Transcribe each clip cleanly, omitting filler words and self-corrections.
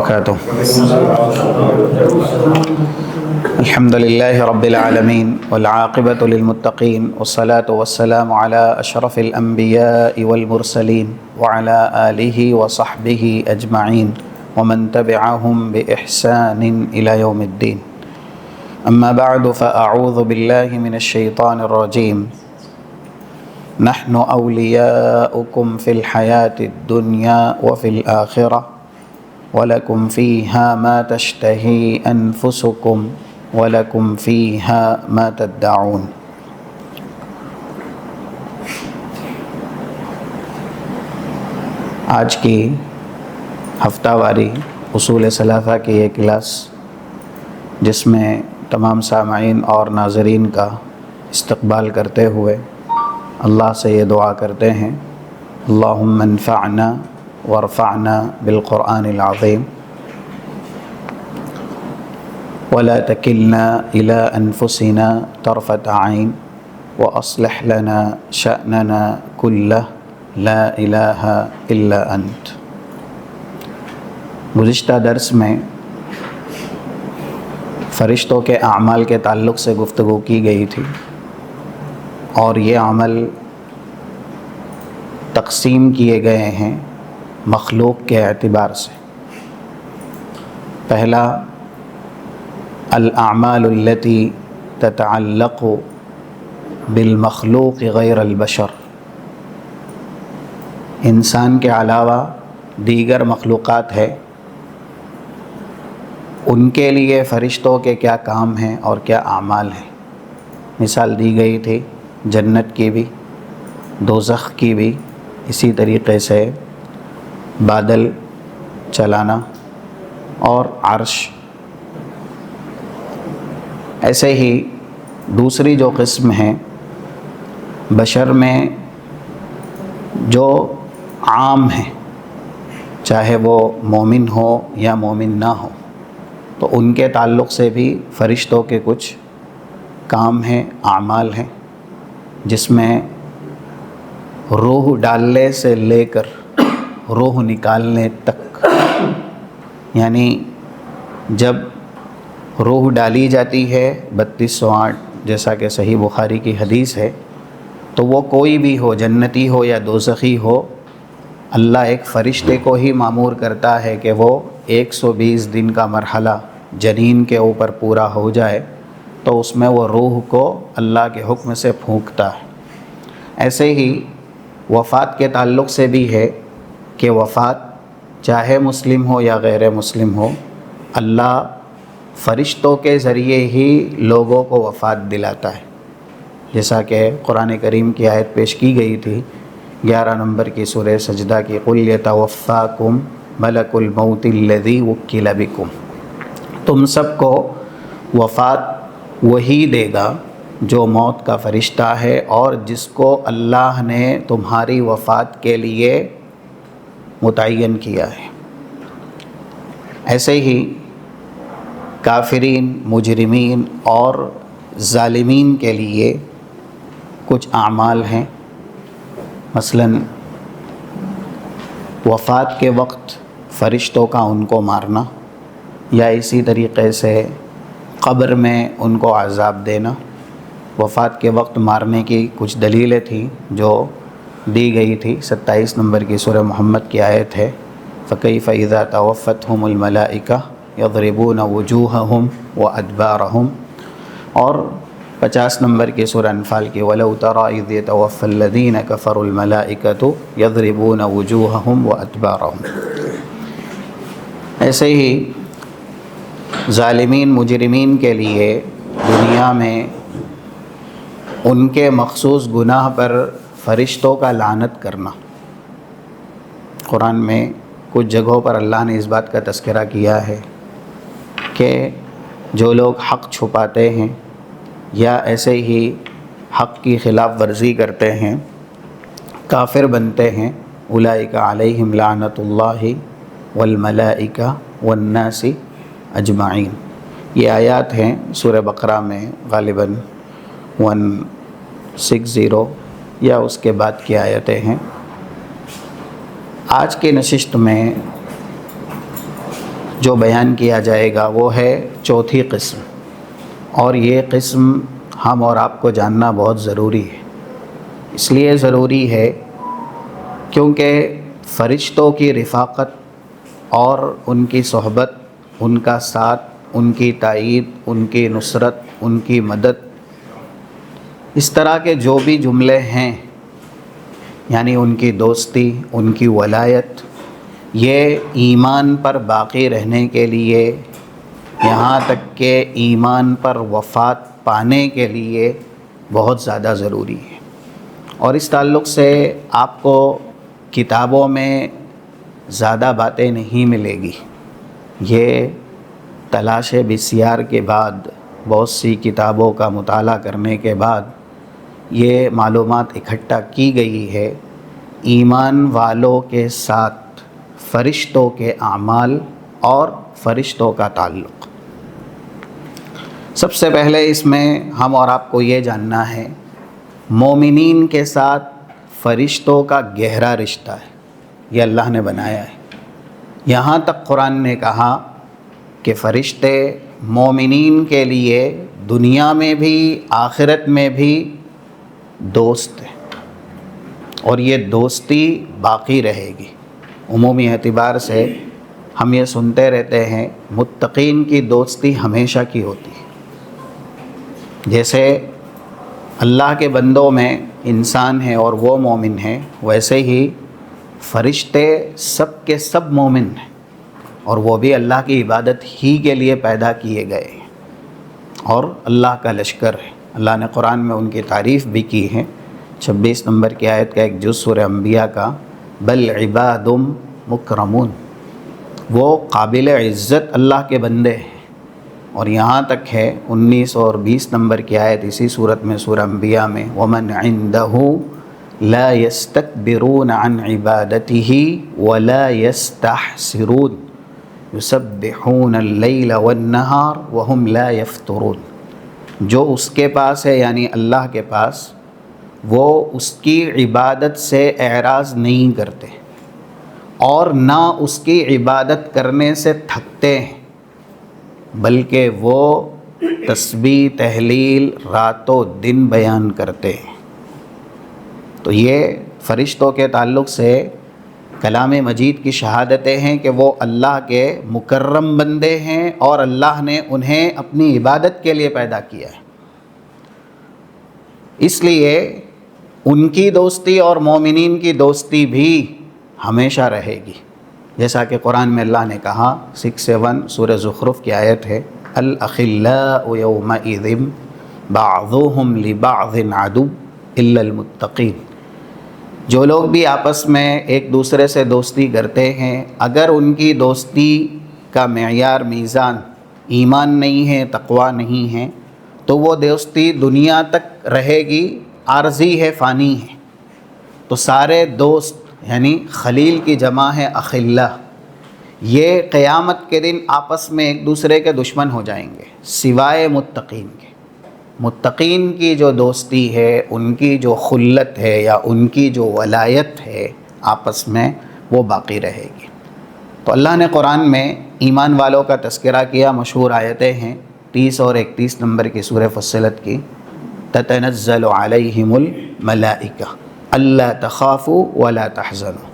وبركاته. الحمد لله رب العالمين والعاقبة للمتقين والصلاة والسلام على أشرف الأنبياء والمرسلين وعلى آله وصحبه أجمعين ومن تبعهم بإحسان إلى يوم الدين. أما بعد فأعوذ بالله من الشيطان الرجيم. نحن أولياؤكم في الحياة الدنيا وفي الآخرة وَلَكُمْ فِيهَا مَا تَشْتَهِي أَنفُسُكُمْ وَلَكُمْ فِيهَا مَا تَدَّعُونَ. آج کی ہفتہ واری اصول ثلاثہ کی یہ کلاس، جس میں تمام سامعین اور ناظرین کا استقبال کرتے ہوئے اللہ سے یہ دعا کرتے ہیں: اللہم انفعنا وارفعنا بالقرآن العظیم ولا تکلنا الى انفسنا طرفة عین واصلح لنا شأننا کلہ لا الہ الا انت. گزشتہ درس میں فرشتوں کے اعمال کے تعلق سے گفتگو کی گئی تھی، اور یہ عمل تقسیم کیے گئے ہیں مخلوق کے اعتبار سے. پہلا، الاعمال التي تتعلق بالمخلوق غیر البشر، انسان کے علاوہ دیگر مخلوقات ہے، ان کے لیے فرشتوں کے کیا کام ہیں اور کیا اعمال ہیں. مثال دی گئی تھی جنت کی بھی، دوزخ کی بھی، اسی طریقے سے بادل چلانا اور عرش. ایسے ہی دوسری جو قسم ہے بشر میں جو عام ہیں، چاہے وہ مومن ہو یا مومن نہ ہو، تو ان کے تعلق سے بھی فرشتوں کے کچھ کام ہیں، اعمال ہیں، جس میں روح ڈالنے سے لے کر روح نکالنے تک، یعنی جب روح ڈالی جاتی ہے 3208، جیسا کہ صحیح بخاری کی حدیث ہے، تو وہ کوئی بھی ہو، جنتی ہو یا دوزخی ہو، اللہ ایک فرشتے کو ہی مامور کرتا ہے کہ وہ 120 دن کا مرحلہ جنین کے اوپر پورا ہو جائے تو اس میں وہ روح کو اللہ کے حکم سے پھونکتا ہے. ایسے ہی وفات کے تعلق سے بھی ہے کہ وفات چاہے مسلم ہو یا غیر مسلم ہو، اللہ فرشتوں کے ذریعے ہی لوگوں کو وفات دلاتا ہے. جیسا کہ قرآن کریم کی آیت پیش کی گئی تھی 11 نمبر کی سورہ سجدہ کی، قُلْ يَتَوَفَّاكُمْ مَلَكُ الْمَوْتِ الَّذِي وُكِّلَ بِكُمْ. تم سب کو وفات وہی دے گا جو موت کا فرشتہ ہے اور جس کو اللہ نے تمہاری وفات کے لیے متعین کیا ہے. ایسے ہی کافرین، مجرمین اور ظالمین کے لیے کچھ اعمال ہیں. مثلا وفات کے وقت فرشتوں کا ان کو مارنا، یا اسی طریقے سے قبر میں ان کو عذاب دینا. وفات کے وقت مارنے کی کچھ دلیلیں تھیں جو دی گئی تھی. 27 نمبر کی سورہ محمد کی آیت ہے، فَكَيْفَ إِذَا تَوَفَّتْهُمُ الْمَلَائِكَةُ يَضْرِبُونَ وُجُوهَهُمْ وَأَدْبَارَهُمْ. اور 50 نمبر کی سورہ انفال کی، وَلَوْ تَرَىٰ إِذْ يَتَوَفَّى الَّذِينَ كَفَرُوا الْمَلَائِكَةُ يَضْرِبُونَ وُجُوهَهُمْ وَأَدْبَارَهُمْ. ایسے ہی ظالمین، مجرمین کے لیے دنیا میں ان کے مخصوص گناہ پر فرشتوں کا لعنت کرنا. قرآن میں کچھ جگہوں پر اللہ نے اس بات کا تذکرہ کیا ہے کہ جو لوگ حق چھپاتے ہیں یا ایسے ہی حق کی خلاف ورزی کرتے ہیں، کافر بنتے ہیں، اولئک علیہم لعنت اللہ والملائکہ والناس اجمعین. یہ آیات ہیں سورہ بقرہ میں غالباً 160 یا اس کے بعد کی آیتیں ہیں. آج کی نشست میں جو بیان کیا جائے گا وہ ہے چوتھی قسم، اور یہ قسم ہم اور آپ کو جاننا بہت ضروری ہے۔ اس لیے ضروری ہے کیونکہ فرشتوں کی رفاقت اور ان کی صحبت، ان کا ساتھ، ان کی تائید، ان کی نصرت، ان کی مدد، اس طرح کے جو بھی جملے ہیں، یعنی ان کی دوستی، ان کی ولایت، یہ ایمان پر باقی رہنے کے لیے، یہاں تک کہ ایمان پر وفات پانے کے لیے بہت زیادہ ضروری ہے۔ اور اس تعلق سے آپ کو کتابوں میں زیادہ باتیں نہیں ملے گی، یہ تلاش بسیار کے بعد، بہت سی کتابوں کا مطالعہ کرنے کے بعد یہ معلومات اکٹھا کی گئی ہے ایمان والوں کے ساتھ فرشتوں کے اعمال اور فرشتوں کا تعلق۔ سب سے پہلے اس میں ہم اور آپ کو یہ جاننا ہے مومنین کے ساتھ فرشتوں کا گہرا رشتہ ہے، یہ اللہ نے بنایا ہے۔ یہاں تک قرآن نے کہا کہ فرشتے مومنین کے لیے دنیا میں بھی آخرت میں بھی دوست ہیں، اور یہ دوستی باقی رہے گی۔ عمومی اعتبار سے ہم یہ سنتے رہتے ہیں متقین کی دوستی ہمیشہ کی ہوتی ہے۔ جیسے اللہ کے بندوں میں انسان ہیں اور وہ مومن ہیں، ویسے ہی فرشتے سب کے سب مومن ہیں، اور وہ بھی اللہ کی عبادت ہی کے لیے پیدا کیے گئے ہیں اور اللہ کا لشکر ہے۔ اللہ نے قرآن میں ان کی تعریف بھی کی ہے۔ 26 نمبر کی آیت کا ایک جز سورہ انبیاء کا، بل عباد مکرمون، وہ قابل عزت اللہ کے بندے ہیں۔ اور یہاں تک ہے 19 اور 20 نمبر کی آیت اسی صورت میں سورہ انبیاء میں، ومن عنده لا يستكبرون عن عبادته ولا يستحسرون يسبحون الليل والنهار وهم لا يفترون، جو اس کے پاس ہے یعنی اللہ کے پاس، وہ اس کی عبادت سے اعراض نہیں کرتے اور نہ اس کی عبادت کرنے سے تھکتے ہیں، بلکہ وہ تسبیح تہلیل رات و دن بیان کرتے ہیں۔ تو یہ فرشتوں کے تعلق سے کلام مجید کی شہادتیں ہیں کہ وہ اللہ کے مکرم بندے ہیں اور اللہ نے انہیں اپنی عبادت کے لیے پیدا کیا ہے۔ اس لیے ان کی دوستی اور مومنین کی دوستی بھی ہمیشہ رہے گی، جیسا کہ قرآن میں اللہ نے کہا 6:1 سورہ زخرف کی آیت ہے، الاخلاء یومئذ بعضهم لبعض عدو الا المتقین، جو لوگ بھی آپس میں ایک دوسرے سے دوستی کرتے ہیں، اگر ان کی دوستی کا معیار میزان ایمان نہیں ہے، تقوی نہیں ہے، تو وہ دوستی دنیا تک رہے گی، عارضی ہے، فانی ہے۔ تو سارے دوست یعنی خلیل کی جمع ہے اخلا، یہ قیامت کے دن آپس میں ایک دوسرے کے دشمن ہو جائیں گے سوائے متقین کے۔ متقین کی جو دوستی ہے، ان کی جو خلت ہے یا ان کی جو ولایت ہے آپس میں، وہ باقی رہے گی۔ تو اللہ نے قرآن میں ایمان والوں کا تذکرہ کیا، مشہور آیتیں ہیں 30 اور 31 نمبر کی سورہ فصلت کی، تتنزل علیہم الملائکہ الا تخافوا ولا تحزنوا،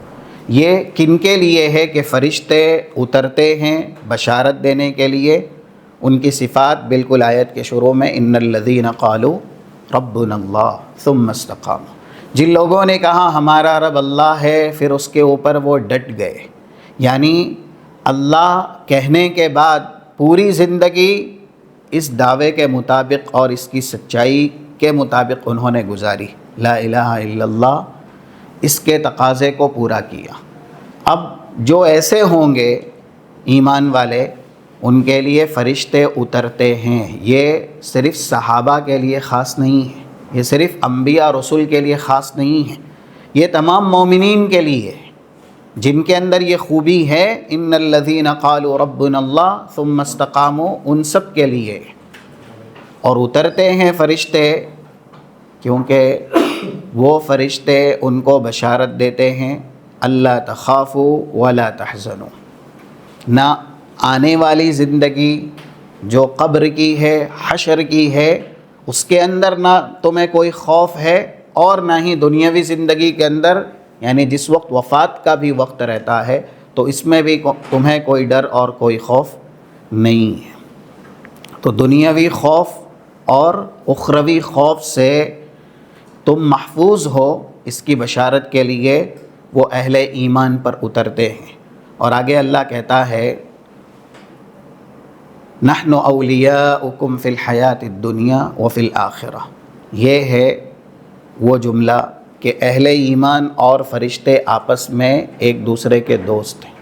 یہ کن کے لیے ہے کہ فرشتے اترتے ہیں بشارت دینے کے لیے۔ ان کی صفات بالکل آیت کے شروع میں، ان الذین قالوا ربنا اللہ ثم استقاموا، جن لوگوں نے کہا ہمارا رب اللہ ہے پھر اس کے اوپر وہ ڈٹ گئے، یعنی اللہ کہنے کے بعد پوری زندگی اس دعوے کے مطابق اور اس کی سچائی کے مطابق انہوں نے گزاری، لا الہ الا اللہ، اس کے تقاضے کو پورا کیا۔ اب جو ایسے ہوں گے ایمان والے، ان کے لیے فرشتے اترتے ہیں۔ یہ صرف صحابہ کے لیے خاص نہیں ہے، یہ صرف انبیاء رسول کے لیے خاص نہیں ہے، یہ تمام مومنین کے لیے ہے جن کے اندر یہ خوبی ہے، ان الذین قالوا ربنا اللہ ثم استقاموا، ان سب کے لیے۔ اور اترتے ہیں فرشتے کیونکہ وہ فرشتے ان کو بشارت دیتے ہیں، اللہ تخافوا ولا تحزنوا، نہ آنے والی زندگی جو قبر کی ہے، حشر کی ہے، اس کے اندر نہ تمہیں کوئی خوف ہے اور نہ ہی دنیاوی زندگی کے اندر، یعنی جس وقت وفات کا بھی وقت رہتا ہے تو اس میں بھی تمہیں کوئی ڈر اور کوئی خوف نہیں ہے۔ تو دنیاوی خوف اور اخروی خوف سے تم محفوظ ہو، اس کی بشارت کے لیے وہ اہل ایمان پر اترتے ہیں۔ اور آگے اللہ کہتا ہے نحن اولیاؤکم فی الحیات الدنیا وفی الآخرہ۔ یہ ہے وہ جملہ کہ اہل ایمان اور فرشتے آپس میں ایک دوسرے کے دوست ہیں۔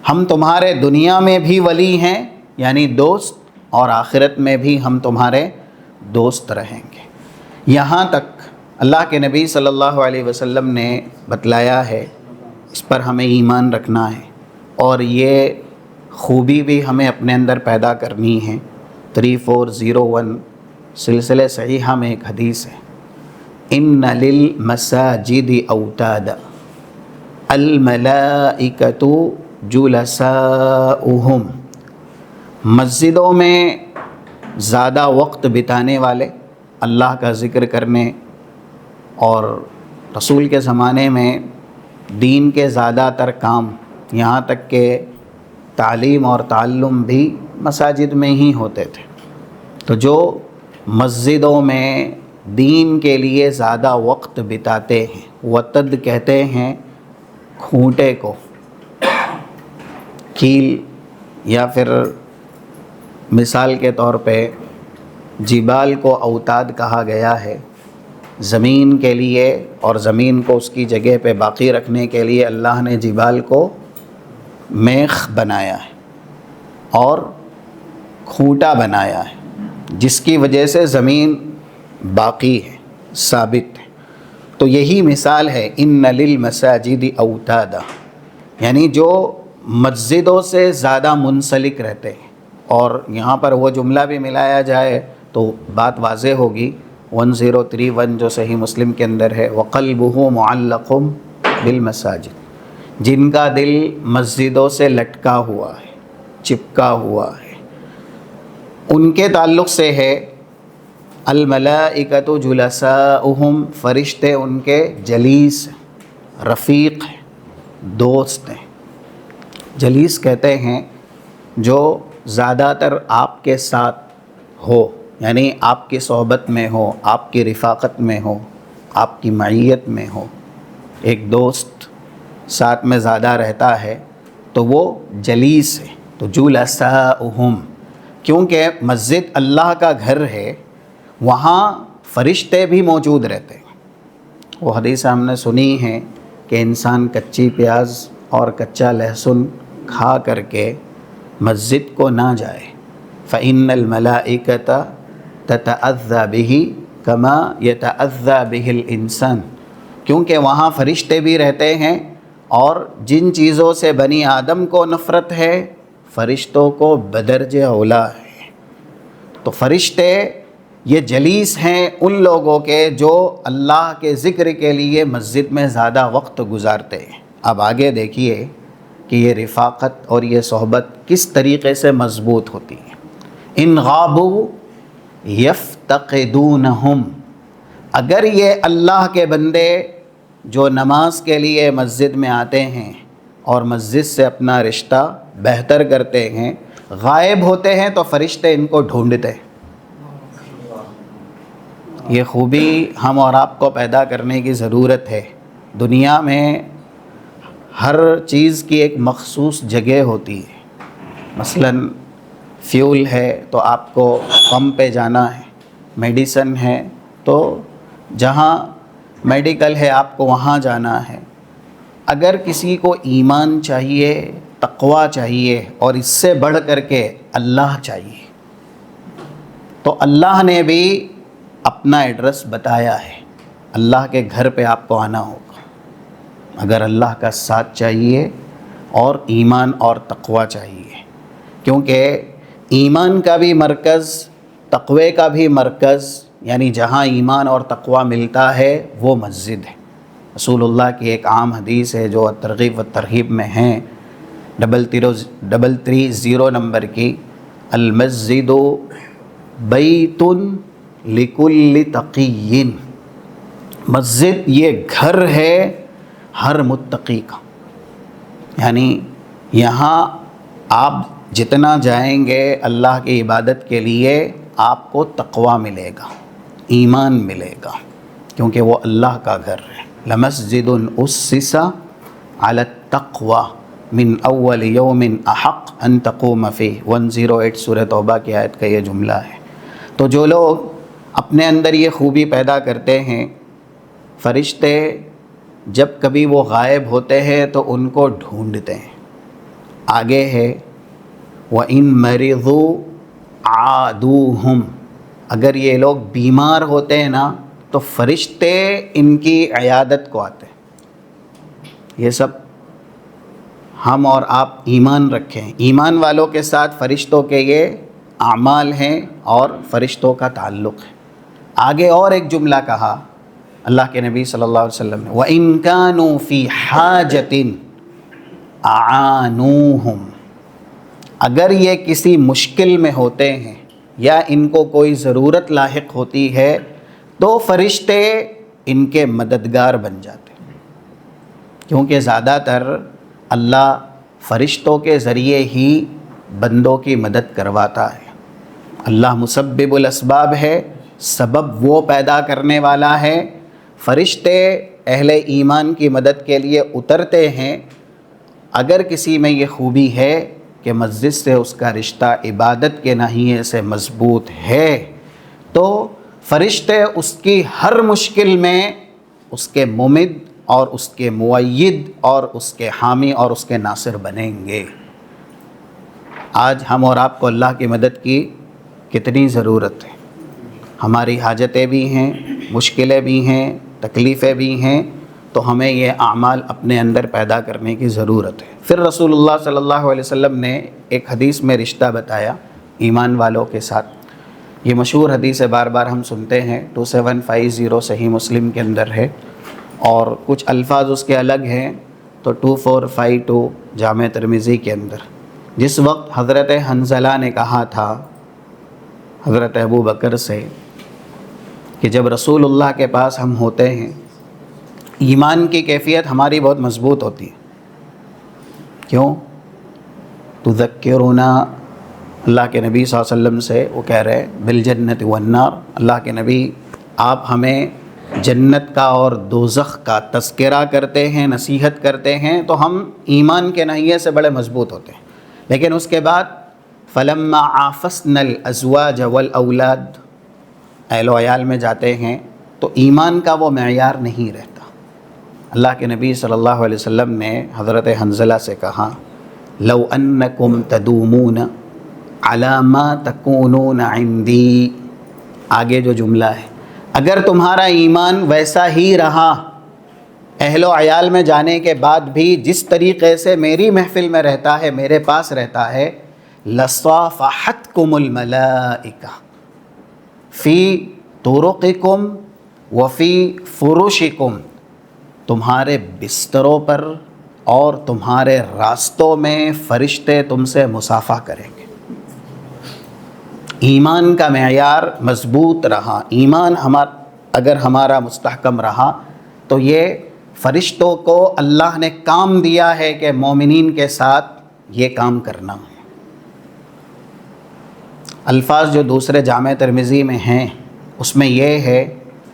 ہم تمہارے دنیا میں بھی ولی ہیں یعنی دوست، اور آخرت میں بھی ہم تمہارے دوست رہیں گے۔ یہاں تک اللہ کے نبی صلی اللہ علیہ وسلم نے بتلایا ہے، اس پر ہمیں ایمان رکھنا ہے، اور یہ خوبی بھی ہمیں اپنے اندر پیدا کرنی ہے۔ 3401 سلسلہ صحیحہ میں ایک حدیث ہے، ان للمساجد اوتادا الملائکۃ جلساؤہم۔ مسجدوں میں زیادہ وقت بتانے والے، اللہ کا ذکر کرنے، اور رسول کے زمانے میں دین کے زیادہ تر کام، یہاں تک کہ تعلیم اور تعلم بھی مساجد میں ہی ہوتے تھے۔ تو جو مسجدوں میں دین کے لیے زیادہ وقت بتاتے ہیں، وتد کہتے ہیں کھونٹے کو، کیل، یا پھر مثال کے طور پہ جبال کو اوتاد کہا گیا ہے۔ زمین کے لیے اور زمین کو اس کی جگہ پہ باقی رکھنے کے لیے اللہ نے جبال کو میخ بنایا ہے اور کھوٹا بنایا ہے، جس کی وجہ سے زمین باقی ہے، ثابت ہے۔ تو یہی مثال ہے ان للمساجد اوتادا، یعنی جو مسجدوں سے زیادہ منسلک رہتے ہیں۔ اور یہاں پر وہ جملہ بھی ملایا جائے تو بات واضح ہوگی۔ 1031 جو صحیح مسلم کے اندر ہے، وَقَلْبُهُ مُعَلَّقٌ بِالْمَسَاجِدِ، جن کا دل مسجدوں سے لٹکا ہوا ہے، چپکا ہوا ہے، ان کے تعلق سے ہے الْمَلَائِكَةُ جُلَسَاؤُهُمْ، فرشتے ان کے جلیس، رفیق ہیں، دوست ہیں۔ جلیس کہتے ہیں جو زیادہ تر آپ کے ساتھ ہو، یعنی آپ کی صحبت میں ہو، آپ کی رفاقت میں ہو، آپ کی معیت میں ہو۔ ایک دوست ساتھ میں زیادہ رہتا ہے تو وہ جلیس ہے۔ تو جلساؤہم، کیونکہ مسجد اللہ کا گھر ہے، وہاں فرشتے بھی موجود رہتے ہیں۔ وہ حدیث ہم نے سنی ہے کہ انسان کچی پیاز اور کچا لہسن کھا کر کے مسجد کو نہ جائے، فَإِنَّ الْمَلَائِكَةَ تَتَأَذَّى بِهِ كَمَا يَتَأَذَّى بِهِ الْإِنسَانُ، کیونکہ وہاں فرشتے بھی رہتے ہیں، اور جن چیزوں سے بنی آدم کو نفرت ہے فرشتوں کو بدرجہ اولیٰ ہے۔ تو فرشتے یہ جلیس ہیں ان لوگوں کے جو اللہ کے ذکر کے لیے مسجد میں زیادہ وقت گزارتے ہیں۔ اب آگے دیکھیے کہ یہ رفاقت اور یہ صحبت کس طریقے سے مضبوط ہوتی ہے۔ ان غابوا یفتقدونہم، اگر یہ اللہ کے بندے جو نماز کے لیے مسجد میں آتے ہیں اور مسجد سے اپنا رشتہ بہتر کرتے ہیں، غائب ہوتے ہیں تو فرشتے ان کو ڈھونڈتے ہیں۔ یہ خوبی ہم اور آپ کو پیدا کرنے کی ضرورت ہے۔ دنیا میں ہر چیز کی ایک مخصوص جگہ ہوتی ہے، مثلاً فیول ہے تو آپ کو پمپ پہ جانا ہے، میڈیسن ہے تو جہاں میڈیکل ہے آپ کو وہاں جانا ہے۔ اگر کسی کو ایمان چاہیے، تقویٰ چاہیے، اور اس سے بڑھ کر کے اللہ چاہیے، تو اللہ نے بھی اپنا ایڈریس بتایا ہے، اللہ کے گھر پہ آپ کو آنا ہوگا۔ اگر اللہ کا ساتھ چاہیے اور ایمان اور تقویٰ چاہیے، کیونکہ ایمان کا بھی مرکز، تقوی کا بھی مرکز، یعنی جہاں ایمان اور تقویٰ ملتا ہے وہ مسجد ہے۔ رسول اللہ کی ایک عام حدیث ہے جو ترغیب و ترہیب میں ہیں 330 نمبر کی، المسجد بیت لکل تقی، مسجد یہ گھر ہے ہر متقی کا، یعنی یہاں آپ جتنا جائیں گے اللہ کی عبادت کے لیے آپ کو تقویٰ ملے گا، ایمان ملے گا، کیونکہ وہ اللہ کا گھر ہے۔ لمسجد اسس علی التقوی من اول یوم احق ان تقوم فیہ، 108 سورہ توبہ کی آیت کا یہ جملہ ہے۔ تو جو لوگ اپنے اندر یہ خوبی پیدا کرتے ہیں، فرشتے جب کبھی وہ غائب ہوتے ہیں تو ان کو ڈھونڈتے ہیں۔ آگے ہے وَإِن مَرِضُوا عَادُوهُمْ، اگر یہ لوگ بیمار ہوتے ہیں نا تو فرشتے ان کی عیادت کو آتے ہیں۔ یہ سب ہم اور آپ ایمان رکھیں، ایمان والوں کے ساتھ فرشتوں کے یہ اعمال ہیں اور فرشتوں کا تعلق ہے۔ آگے اور ایک جملہ کہا اللہ کے نبی صلی اللہ علیہ وسلم نے، وَإِن كَانُوا فِي حَاجَةٍ أَعَانُوهُمْ، اگر یہ کسی مشکل میں ہوتے ہیں یا ان کو کوئی ضرورت لاحق ہوتی ہے تو فرشتے ان کے مددگار بن جاتے ہیں، کیونکہ زیادہ تر اللہ فرشتوں کے ذریعے ہی بندوں کی مدد کرواتا ہے۔ اللہ مسبب الاسباب ہے، سبب وہ پیدا کرنے والا ہے، فرشتے اہل ایمان کی مدد کے لیے اترتے ہیں۔ اگر کسی میں یہ خوبی ہے کہ مسجد سے اس کا رشتہ عبادت کے ناحیے سے مضبوط ہے تو فرشتے اس کی ہر مشکل میں اس کے ممد اور اس کے مؤید اور اس کے حامی اور اس کے ناصر بنیں گے۔ آج ہم اور آپ کو اللہ کی مدد کی کتنی ضرورت ہے، ہماری حاجتیں بھی ہیں، مشکلیں بھی ہیں، تکلیفیں بھی ہیں، تو ہمیں یہ اعمال اپنے اندر پیدا کرنے کی ضرورت ہے۔ پھر رسول اللہ صلی اللہ علیہ وسلم نے ایک حدیث میں رشتہ بتایا ایمان والوں کے ساتھ، یہ مشہور حدیث ہے، بار بار ہم سنتے ہیں، 2750 صحیح مسلم کے اندر ہے، اور کچھ الفاظ اس کے الگ ہیں تو 2452 جامع ترمذی کے اندر۔ جس وقت حضرت حنظلہ نے کہا تھا حضرت ابو بکر سے کہ جب رسول اللہ کے پاس ہم ہوتے ہیں ایمان کی کیفیت ہماری بہت مضبوط ہوتی ہے، کیوں؟ تذکرنا، اللہ کے نبی صلی اللہ علیہ وسلم سے وہ کہہ رہے بالجنت والنار، اللہ کے نبی آپ ہمیں جنت کا اور دوزخ کا تذکرہ کرتے ہیں، نصیحت کرتے ہیں، تو ہم ایمان کے ناحیے سے بڑے مضبوط ہوتے ہیں۔ لیکن اس کے بعد فلما عافسنا الازواج والاولاد، اہل و عیال میں جاتے ہیں تو ایمان کا وہ معیار نہیں رہتا۔ اللہ کے نبی صلی اللہ علیہ وسلم نے حضرت حنظلہ سے کہا لو انکم تدومون علی ما تکونون عندی، آگے جو جملہ ہے، اگر تمہارا ایمان ویسا ہی رہا اہل و عیال میں جانے کے بعد بھی جس طریقے سے میری محفل میں رہتا ہے، میرے پاس رہتا ہے، لصافحتکم الملائکہ فی طرقکم وفی فرشکم، تمہارے بستروں پر اور تمہارے راستوں میں فرشتے تم سے مصافحہ کریں گے۔ ایمان کا معیار مضبوط رہا، ایمان اگر ہمارا مستحکم رہا تو یہ فرشتوں کو اللہ نے کام دیا ہے کہ مومنین کے ساتھ یہ کام کرنا ہے۔ الفاظ جو دوسرے جامع ترمذی میں ہیں اس میں یہ ہے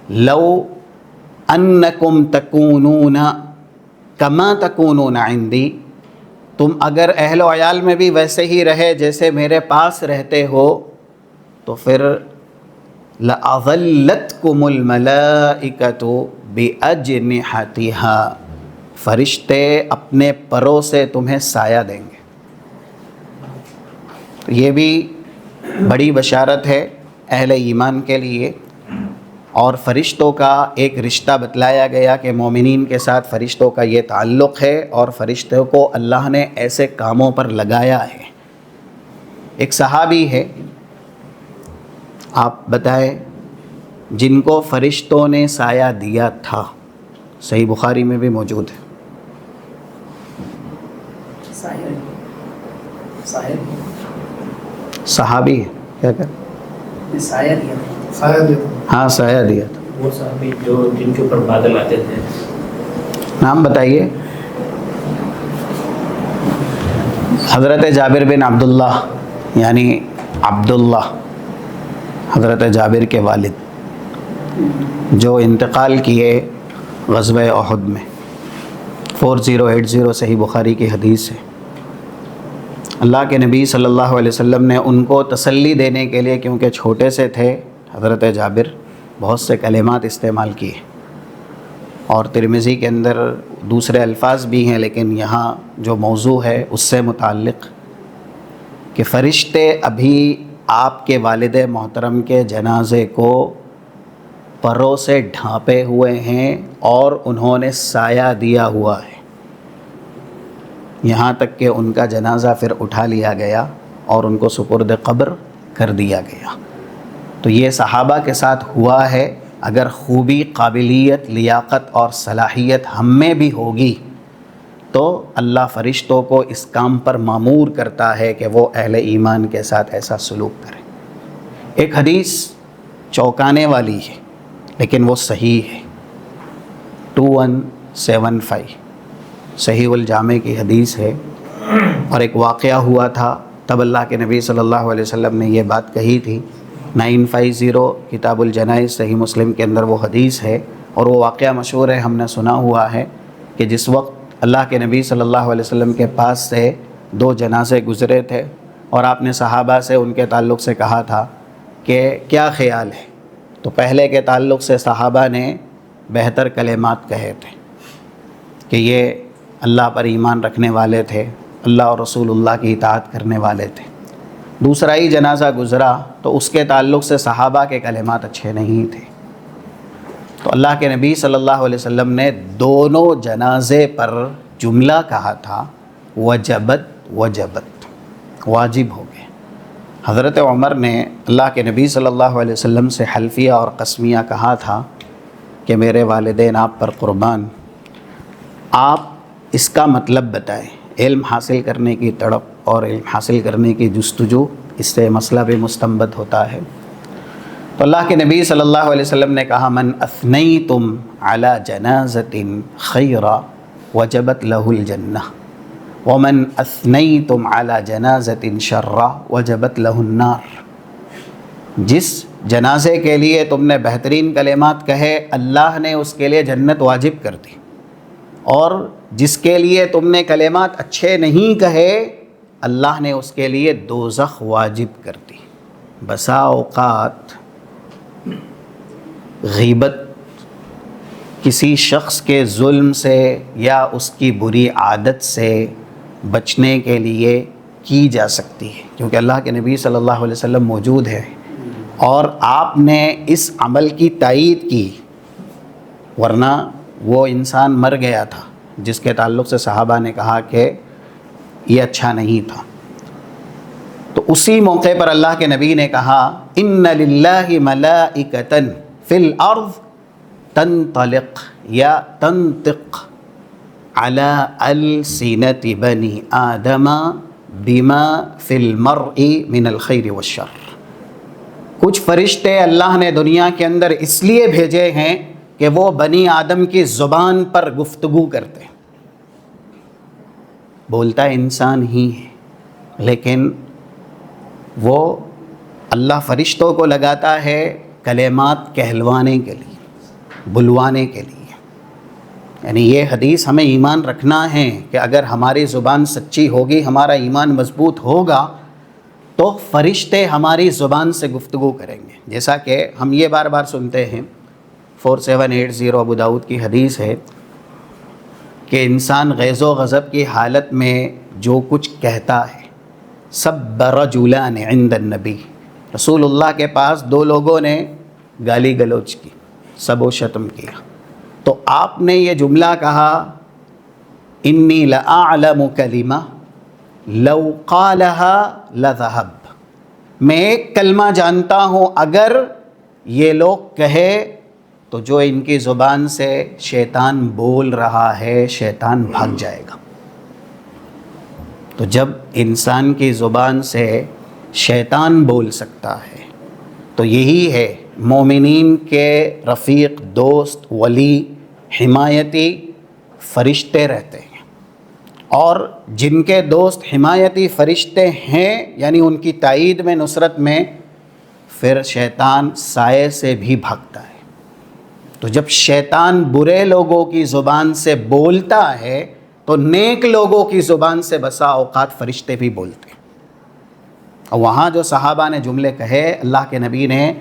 لو انکم تکونون کما تکونون عندی، تم اگر اہل و عیال میں بھی ویسے ہی رہے جیسے میرے پاس رہتے ہو تو پھر لَأَظَلَّتْكُمُ الْمَلَائِكَةُ بِأَجْنِحَتِهَا، فرشتے اپنے پروں سے تمہیں سایہ دیں گے۔ تو یہ بھی بڑی بشارت ہے اہل ایمان کے لیے، اور فرشتوں کا ایک رشتہ بتلایا گیا کہ مومنین کے ساتھ فرشتوں کا یہ تعلق ہے، اور فرشتوں کو اللہ نے ایسے کاموں پر لگایا ہے۔ ایک صحابی ہے، آپ بتائیں، جن کو فرشتوں نے سایہ دیا تھا، صحیح بخاری میں بھی موجود ہے۔ صحابی ہے کیا کہ ہاں سایہ دیا تھا. وہ صحابی جو جن کے اوپر بادل آتے تھے. نام بتائیے. حضرت جابر بن عبداللہ یعنی عبداللہ حضرت جابر کے والد جو انتقال کیے غزوہ احد میں. 4080 صحیح بخاری کی حدیث ہے. اللہ کے نبی صلی اللہ علیہ وسلم نے ان کو تسلی دینے کے لیے، کیونکہ چھوٹے سے تھے حضرت جابر، بہت سے کلمات استعمال کیے، اور ترمذی کے اندر دوسرے الفاظ بھی ہیں، لیکن یہاں جو موضوع ہے اس سے متعلق کہ فرشتے ابھی آپ کے والد محترم کے جنازے کو پروں سے ڈھانپے ہوئے ہیں اور انہوں نے سایہ دیا ہوا ہے، یہاں تک کہ ان کا جنازہ پھر اٹھا لیا گیا اور ان کو سپرد قبر کر دیا گیا. تو یہ صحابہ کے ساتھ ہوا ہے. اگر خوبی، قابلیت، لیاقت اور صلاحیت ہم میں بھی ہوگی تو اللہ فرشتوں کو اس کام پر مامور کرتا ہے کہ وہ اہل ایمان کے ساتھ ایسا سلوک کریں. ایک حدیث چونکانے والی ہے لیکن وہ صحیح ہے. 2175 صحیح الجامع کی حدیث ہے، اور ایک واقعہ ہوا تھا تب اللہ کے نبی صلی اللہ علیہ وسلم نے یہ بات کہی تھی. 950 کتاب الجنائز صحیح مسلم کے اندر وہ حدیث ہے، اور وہ واقعہ مشہور ہے، ہم نے سنا ہوا ہے کہ جس وقت اللہ کے نبی صلی اللہ علیہ وسلم کے پاس سے 2 جنازے گزرے تھے اور آپ نے صحابہ سے ان کے تعلق سے کہا تھا کہ کیا خیال ہے، تو پہلے کے تعلق سے صحابہ نے بہتر کلمات کہے تھے کہ یہ اللہ پر ایمان رکھنے والے تھے، اللہ اور رسول اللہ کی اطاعت کرنے والے تھے. دوسرا ہی جنازہ گزرا تو اس کے تعلق سے صحابہ کے کلمات اچھے نہیں تھے، تو اللہ کے نبی صلی اللہ علیہ وسلم نے دونوں جنازے پر جملہ کہا تھا وجبت وجبت، واجب ہو گئے. حضرت عمر نے اللہ کے نبی صلی اللہ علیہ وسلم سے حلفیہ اور قسمیہ کہا تھا کہ میرے والدین آپ پر قربان، آپ اس کا مطلب بتائیں. علم حاصل کرنے کی تڑپ اور علم حاصل کرنے کی جستجو، اس سے مسئلہ بھی مستنبط ہوتا ہے. تو اللہ کے نبی صلی اللہ علیہ وسلم نے کہا من اثنیتم علی جنازۃ خیرا وجبت لہ الجنہ ومن اثنیتم علی جنازۃ شرا وجبت لہ النار. جس جنازے کے لیے تم نے بہترین کلمات کہے اللہ نے اس کے لیے جنت واجب کر دی، اور جس کے لیے تم نے کلمات اچھے نہیں کہے اللہ نے اس کے لیے دوزخ واجب کر دی. بسا اوقات غیبت کسی شخص کے ظلم سے یا اس کی بری عادت سے بچنے کے لیے کی جا سکتی ہے، کیونکہ اللہ کے نبی صلی اللہ علیہ وسلم موجود ہے اور آپ نے اس عمل کی تائید کی، ورنہ وہ انسان مر گیا تھا جس کے تعلق سے صحابہ نے کہا کہ یہ اچھا نہیں تھا. تو اسی موقع پر اللہ کے نبی نے کہا ان للہ ملائکۃ فی الارض تنطلق یا تنطق علی السنۃ بنی آدم بما فی المرء من الخیر والشر. کچھ فرشتے اللہ نے دنیا کے اندر اس لیے بھیجے ہیں کہ وہ بنی آدم کی زبان پر گفتگو کرتے ہیں. بولتا انسان ہی ہے لیکن وہ اللہ فرشتوں کو لگاتا ہے کلمات کہلوانے کے لیے، بلوانے کے لیے. یعنی یہ حدیث ہمیں ایمان رکھنا ہے کہ اگر ہماری زبان سچی ہوگی، ہمارا ایمان مضبوط ہوگا تو فرشتے ہماری زبان سے گفتگو کریں گے. جیسا کہ ہم یہ بار بار سنتے ہیں، 4780 ابو داؤد کی حدیث ہے کہ انسان غیظ و غضب کی حالت میں جو کچھ کہتا ہے، سب رجلان عند النبی، رسول اللہ کے پاس 2 لوگوں نے گالی گلوچ کی، سب و شتم کیا، تو آپ نے یہ جملہ کہا انی لأعلم کلمہ لو قالها لذہب، میں ایک کلمہ جانتا ہوں اگر یہ لوگ کہے تو جو ان کی زبان سے شیطان بول رہا ہے شیطان بھاگ جائے گا. تو جب انسان کی زبان سے شیطان بول سکتا ہے تو یہی ہے مومنین کے رفیق، دوست، ولی، حمایتی فرشتے رہتے ہیں، اور جن کے دوست حمایتی فرشتے ہیں یعنی ان کی تائید میں، نصرت میں، پھر شیطان سائے سے بھی بھاگتا ہے۔ تو جب شیطان برے لوگوں کی زبان سے بولتا ہے تو نیک لوگوں کی زبان سے بسا اوقات فرشتے بھی بولتے ہیں۔ اور وہاں جو صحابہ نے جملے کہے، اللہ کے نبی نے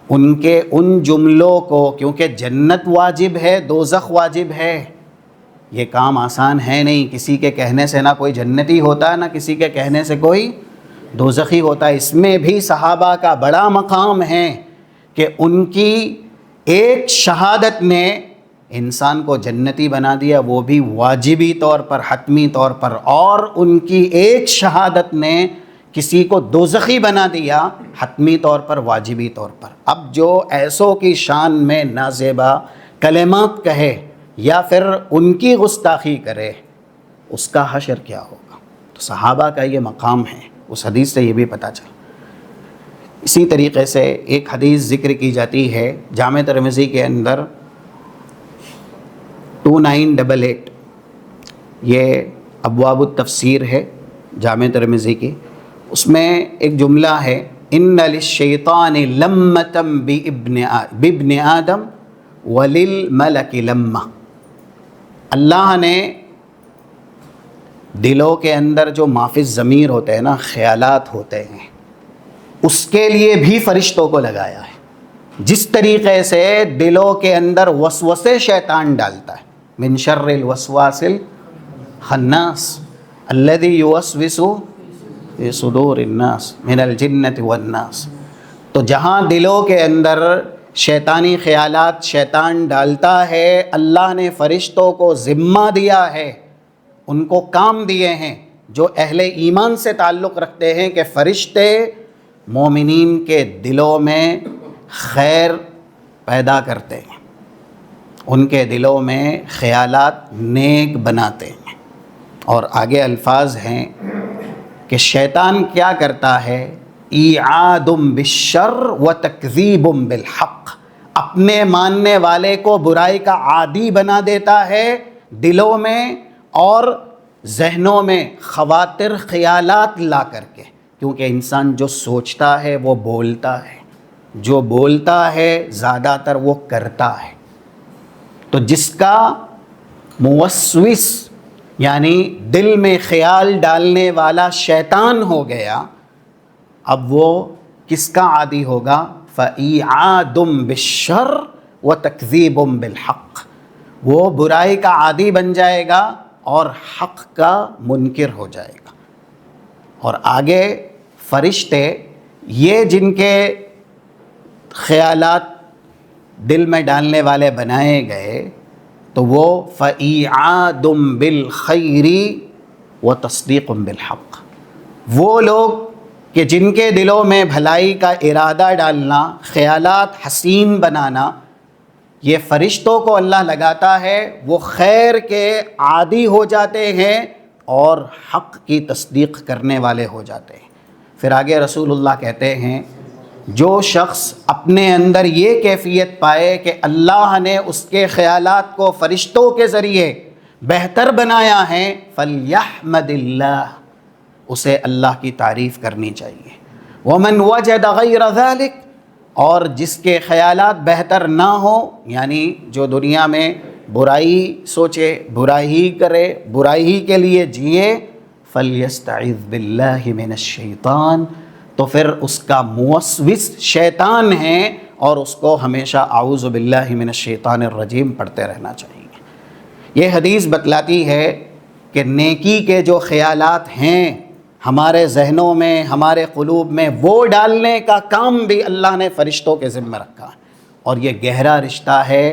ان کے ان جملوں کو، کیونکہ جنت واجب ہے، دوزخ واجب ہے، یہ کام آسان ہے نہیں، کسی کے کہنے سے نہ کوئی جنتی ہوتا ہے، نہ کسی کے کہنے سے کوئی دوزخی ہوتا ہے۔ اس میں بھی صحابہ کا بڑا مقام ہے کہ ان کی ایک شہادت نے انسان کو جنتی بنا دیا، وہ بھی واجبی طور پر، حتمی طور پر، اور ان کی ایک شہادت نے کسی کو دوزخی بنا دیا، حتمی طور پر، واجبی طور پر۔ اب جو ایسوں کی شان میں نازیبا کلمات کہے یا پھر ان کی گستاخی کرے، اس کا حشر کیا ہوگا؟ تو صحابہ کا یہ مقام ہے، اس حدیث سے یہ بھی پتہ چلا۔ اسی طریقے سے ایک حدیث ذکر کی جاتی ہے جامع ترمذی کے اندر 2988، یہ ابواب التفسیر ہے جامع ترمذی کی، اس میں ایک جملہ ہے، ان للشیطان لمۃ بابن آدم وللملک لمہ۔ اللہ نے دلوں کے اندر جو ما فی الضمیر ہوتے ہیں نا، خیالات ہوتے ہیں، اس کے لیے بھی فرشتوں کو لگایا ہے۔ جس طریقے سے دلوں کے اندر وسوسے شیطان ڈالتا ہے، من شر الوسواس الخناس الذی یوسوس فی صدور الناس من الجنۃ والناس، تو جہاں دلوں کے اندر شیطانی خیالات شیطان ڈالتا ہے، اللہ نے فرشتوں کو ذمہ دیا ہے، ان کو کام دیے ہیں جو اہل ایمان سے تعلق رکھتے ہیں کہ فرشتے مومنین کے دلوں میں خیر پیدا کرتے ہیں، ان کے دلوں میں خیالات نیک بناتے ہیں۔ اور آگے الفاظ ہیں کہ شیطان کیا کرتا ہے، ایعاد بالشر و تکذیب بالحق، اپنے ماننے والے کو برائی کا عادی بنا دیتا ہے دلوں میں اور ذہنوں میں، خواطر، خیالات لا کر کے، کیونکہ انسان جو سوچتا ہے وہ بولتا ہے، جو بولتا ہے زیادہ تر وہ کرتا ہے۔ تو جس کا موسوس یعنی دل میں خیال ڈالنے والا شیطان ہو گیا، اب وہ کس کا عادی ہوگا؟ فَإِعَادٌ بِالشَّرِّ وَتَكْذِيبٌ بِالْحَقِّ، وہ برائی کا عادی بن جائے گا اور حق کا منکر ہو جائے گا۔ اور آگے فرشتے یہ جن کے خیالات دل میں ڈالنے والے بنائے گئے، تو وہ فَإِعَادٌ بِالْخَيْرِ وَتَصْدِيقٌ بِالْحَقِّ، وہ لوگ کہ جن کے دلوں میں بھلائی کا ارادہ ڈالنا، خیالات حسین بنانا، یہ فرشتوں کو اللہ لگاتا ہے، وہ خیر کے عادی ہو جاتے ہیں اور حق کی تصدیق کرنے والے ہو جاتے ہیں۔ پھر آگے رسول اللہ کہتے ہیں، جو شخص اپنے اندر یہ کیفیت پائے کہ اللہ نے اس کے خیالات کو فرشتوں کے ذریعے بہتر بنایا ہے، فَلْيَحْمَدِ اللَّهِ، اسے اللہ کی تعریف کرنی چاہیے۔ وَمَنْ وَجَدَ غَيْرَ ذَلِكَ، اور جس کے خیالات بہتر نہ ہو، یعنی جو دنیا میں برائی سوچے، برائی کرے، برائی کے لیے جیے، فَلْيَسْتَعِذْ بِاللَّهِ مِنَ الشَّيْطَانِ، تو پھر اس کا موسوس شیطان ہے اور اس کو ہمیشہ اعوذ باللہ من الشیطان الرجیم پڑھتے رہنا چاہیے۔ یہ حدیث بتلاتی ہے کہ نیکی کے جو خیالات ہیں ہمارے ذہنوں میں، ہمارے قلوب میں، وہ ڈالنے کا کام بھی اللہ نے فرشتوں کے ذمہ رکھا ہے، اور یہ گہرا رشتہ ہے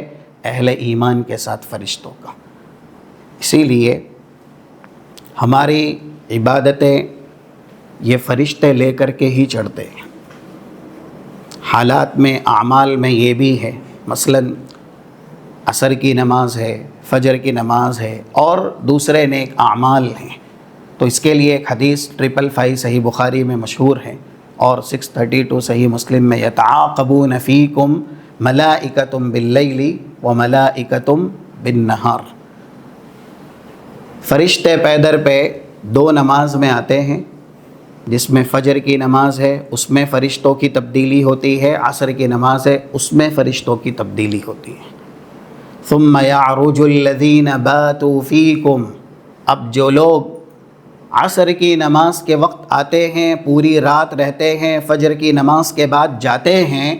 اہل ایمان کے ساتھ فرشتوں کا۔ اسی لیے ہماری عبادتیں یہ فرشتے لے کر کے ہی چڑھتے ہیں۔ حالات میں، اعمال میں یہ بھی ہے، مثلا عصر کی نماز ہے، فجر کی نماز ہے، اور دوسرے نیک اعمال ہیں، تو اس کے لیے ایک حدیث 555 صحیح بخاری میں مشہور ہے اور 632 صحیح مسلم میں یتعاقبون فیکم ملائکۃ باللیل وملائکۃ بالنہار، فرشتے پیدر پہ 2 نماز میں آتے ہیں، جس میں فجر کی نماز ہے اس میں فرشتوں کی تبدیلی ہوتی ہے، عصر کی نماز ہے اس میں فرشتوں کی تبدیلی ہوتی ہے۔ ثم یعرج الذین باتوا فیکم، اب جو لوگ عصر کی نماز کے وقت آتے ہیں، پوری رات رہتے ہیں، فجر کی نماز کے بعد جاتے ہیں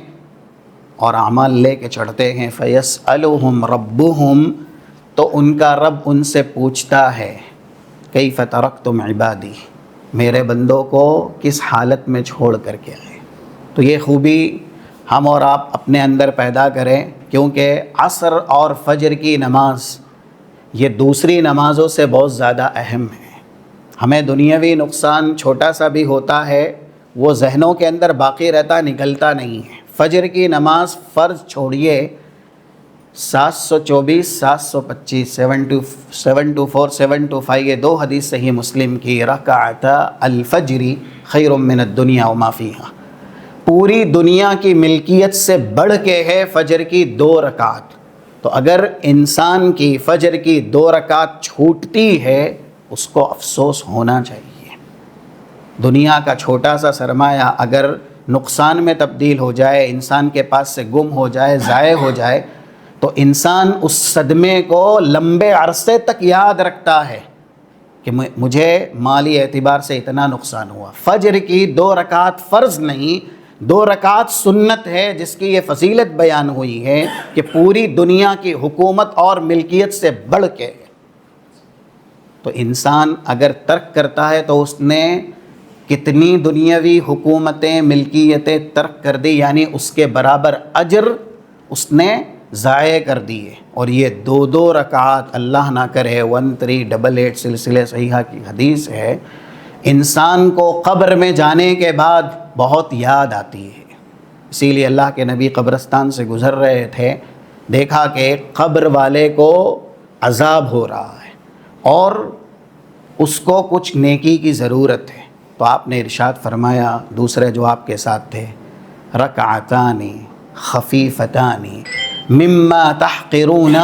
اور اعمال لے کے چڑھتے ہیں، فیسألہم ربہم، تو ان کا رب ان سے پوچھتا ہے کیف ترکتم عبادی، میرے بندوں کو کس حالت میں چھوڑ کر کے آئے۔ تو یہ خوبی ہم اور آپ اپنے اندر پیدا کریں، کیونکہ عصر اور فجر کی نماز یہ دوسری نمازوں سے بہت زیادہ اہم ہے۔ ہمیں دنیاوی نقصان چھوٹا سا بھی ہوتا ہے وہ ذہنوں کے اندر باقی رہتا، نکلتا نہیں ہے۔ فجر کی نماز فرض چھوڑیے 724 725 724 725 یہ 2 حدیث صحیح مسلم کی، رکعتا الفجر خیر من الدنیا وما فیہا، پوری دنیا کی ملکیت سے بڑھ کے ہے فجر کی 2 رکعت۔ تو اگر انسان کی فجر کی 2 رکعت چھوٹتی ہے اس کو افسوس ہونا چاہیے۔ دنیا کا چھوٹا سا سرمایہ اگر نقصان میں تبدیل ہو جائے، انسان کے پاس سے گم ہو جائے، ضائع ہو جائے، تو انسان اس صدمے کو لمبے عرصے تک یاد رکھتا ہے کہ مجھے مالی اعتبار سے اتنا نقصان ہوا۔ فجر کی 2 رکعت فرض نہیں، 2 رکعت سنت ہے، جس کی یہ فضیلت بیان ہوئی ہے کہ پوری دنیا کی حکومت اور ملکیت سے بڑھ کے۔ تو انسان اگر ترک کرتا ہے تو اس نے کتنی دنیاوی حکومتیں، ملکیتیں ترک کر دی، یعنی اس کے برابر اجر اس نے ضائع کر دیے۔ اور یہ 2 رکعات اللہ نہ کرے 1388 سلسلے صحیحہ کی حدیث ہے، انسان کو قبر میں جانے کے بعد بہت یاد آتی ہے۔ اسی لیے اللہ کے نبی قبرستان سے گزر رہے تھے، دیکھا کہ قبر والے کو عذاب ہو رہا ہے اور اس کو کچھ نیکی کی ضرورت ہے، تو آپ نے ارشاد فرمایا، دوسرے جو آپ کے ساتھ تھے، رکعتان خفیفتان مما تحقرون،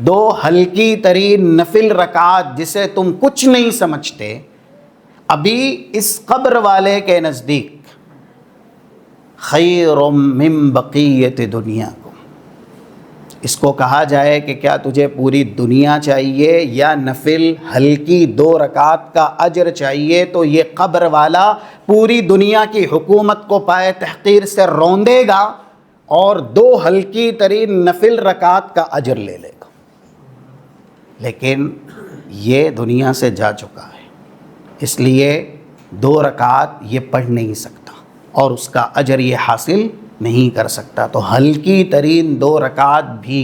2 ہلکی ترین نفل رکعات جسے تم کچھ نہیں سمجھتے، ابھی اس قبر والے کے نزدیک خیر من بقیت دنیاکم، اس کو کہا جائے کہ کیا تجھے پوری دنیا چاہیے یا نفل ہلکی 2 رکعت کا اجر چاہیے؟ تو یہ قبر والا پوری دنیا کی حکومت کو پائے تحقیر سے روندے گا اور 2 ہلکی ترین نفل رکعت کا اجر لے لے گا، لیکن یہ دنیا سے جا چکا ہے، اس لیے 2 رکعت یہ پڑھ نہیں سکتا اور اس کا اجر یہ حاصل نہیں کر سکتا۔ تو ہلکی ترین 2 رکعت بھی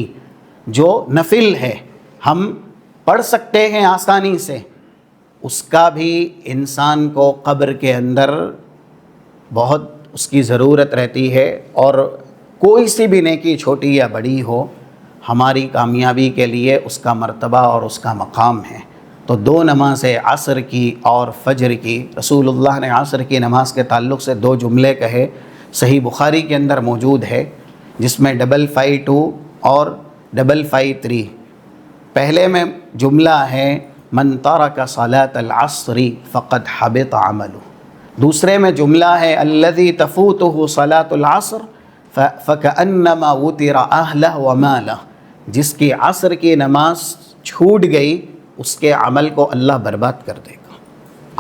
جو نفل ہے ہم پڑھ سکتے ہیں آسانی سے، اس کا بھی انسان کو قبر کے اندر بہت اس کی ضرورت رہتی ہے، اور کوئی سی بھی نیکی چھوٹی یا بڑی ہو ہماری کامیابی کے لیے اس کا مرتبہ اور اس کا مقام ہے۔ تو 2 نمازیں عصر کی اور فجر کی، رسول اللہ نے عصر کی نماز کے تعلق سے 2 جملے کہے، صحیح بخاری کے اندر موجود ہے، جس میں 552 اور 553۔ پہلے میں جملہ ہے من ترک صلاۃ العصر فقد حبط عملہ، دوسرے میں جملہ ہے الذی تفوتہ صلاۃ العصر فکأنما وتر اہلہ ومالہ، جس کی عصر کی نماز چھوٹ گئی اس کے عمل کو اللہ برباد کر دے گا۔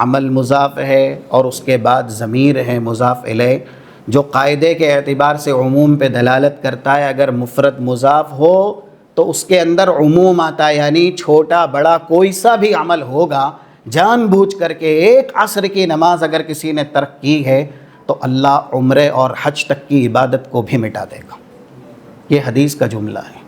عمل مضاف ہے اور اس کے بعد ضمیر ہے مضاف الیہ، جو قاعدے کے اعتبار سے عموم پہ دلالت کرتا ہے۔ اگر مفرد مضاف ہو تو اس کے اندر عموم آتا ہے، یعنی چھوٹا بڑا کوئی سا بھی عمل ہوگا، جان بوجھ کر کے ایک عصر کی نماز اگر کسی نے ترک کی ہے تو اللہ عمرے اور حج تک کی عبادت کو بھی مٹا دے گا، یہ حدیث کا جملہ ہے۔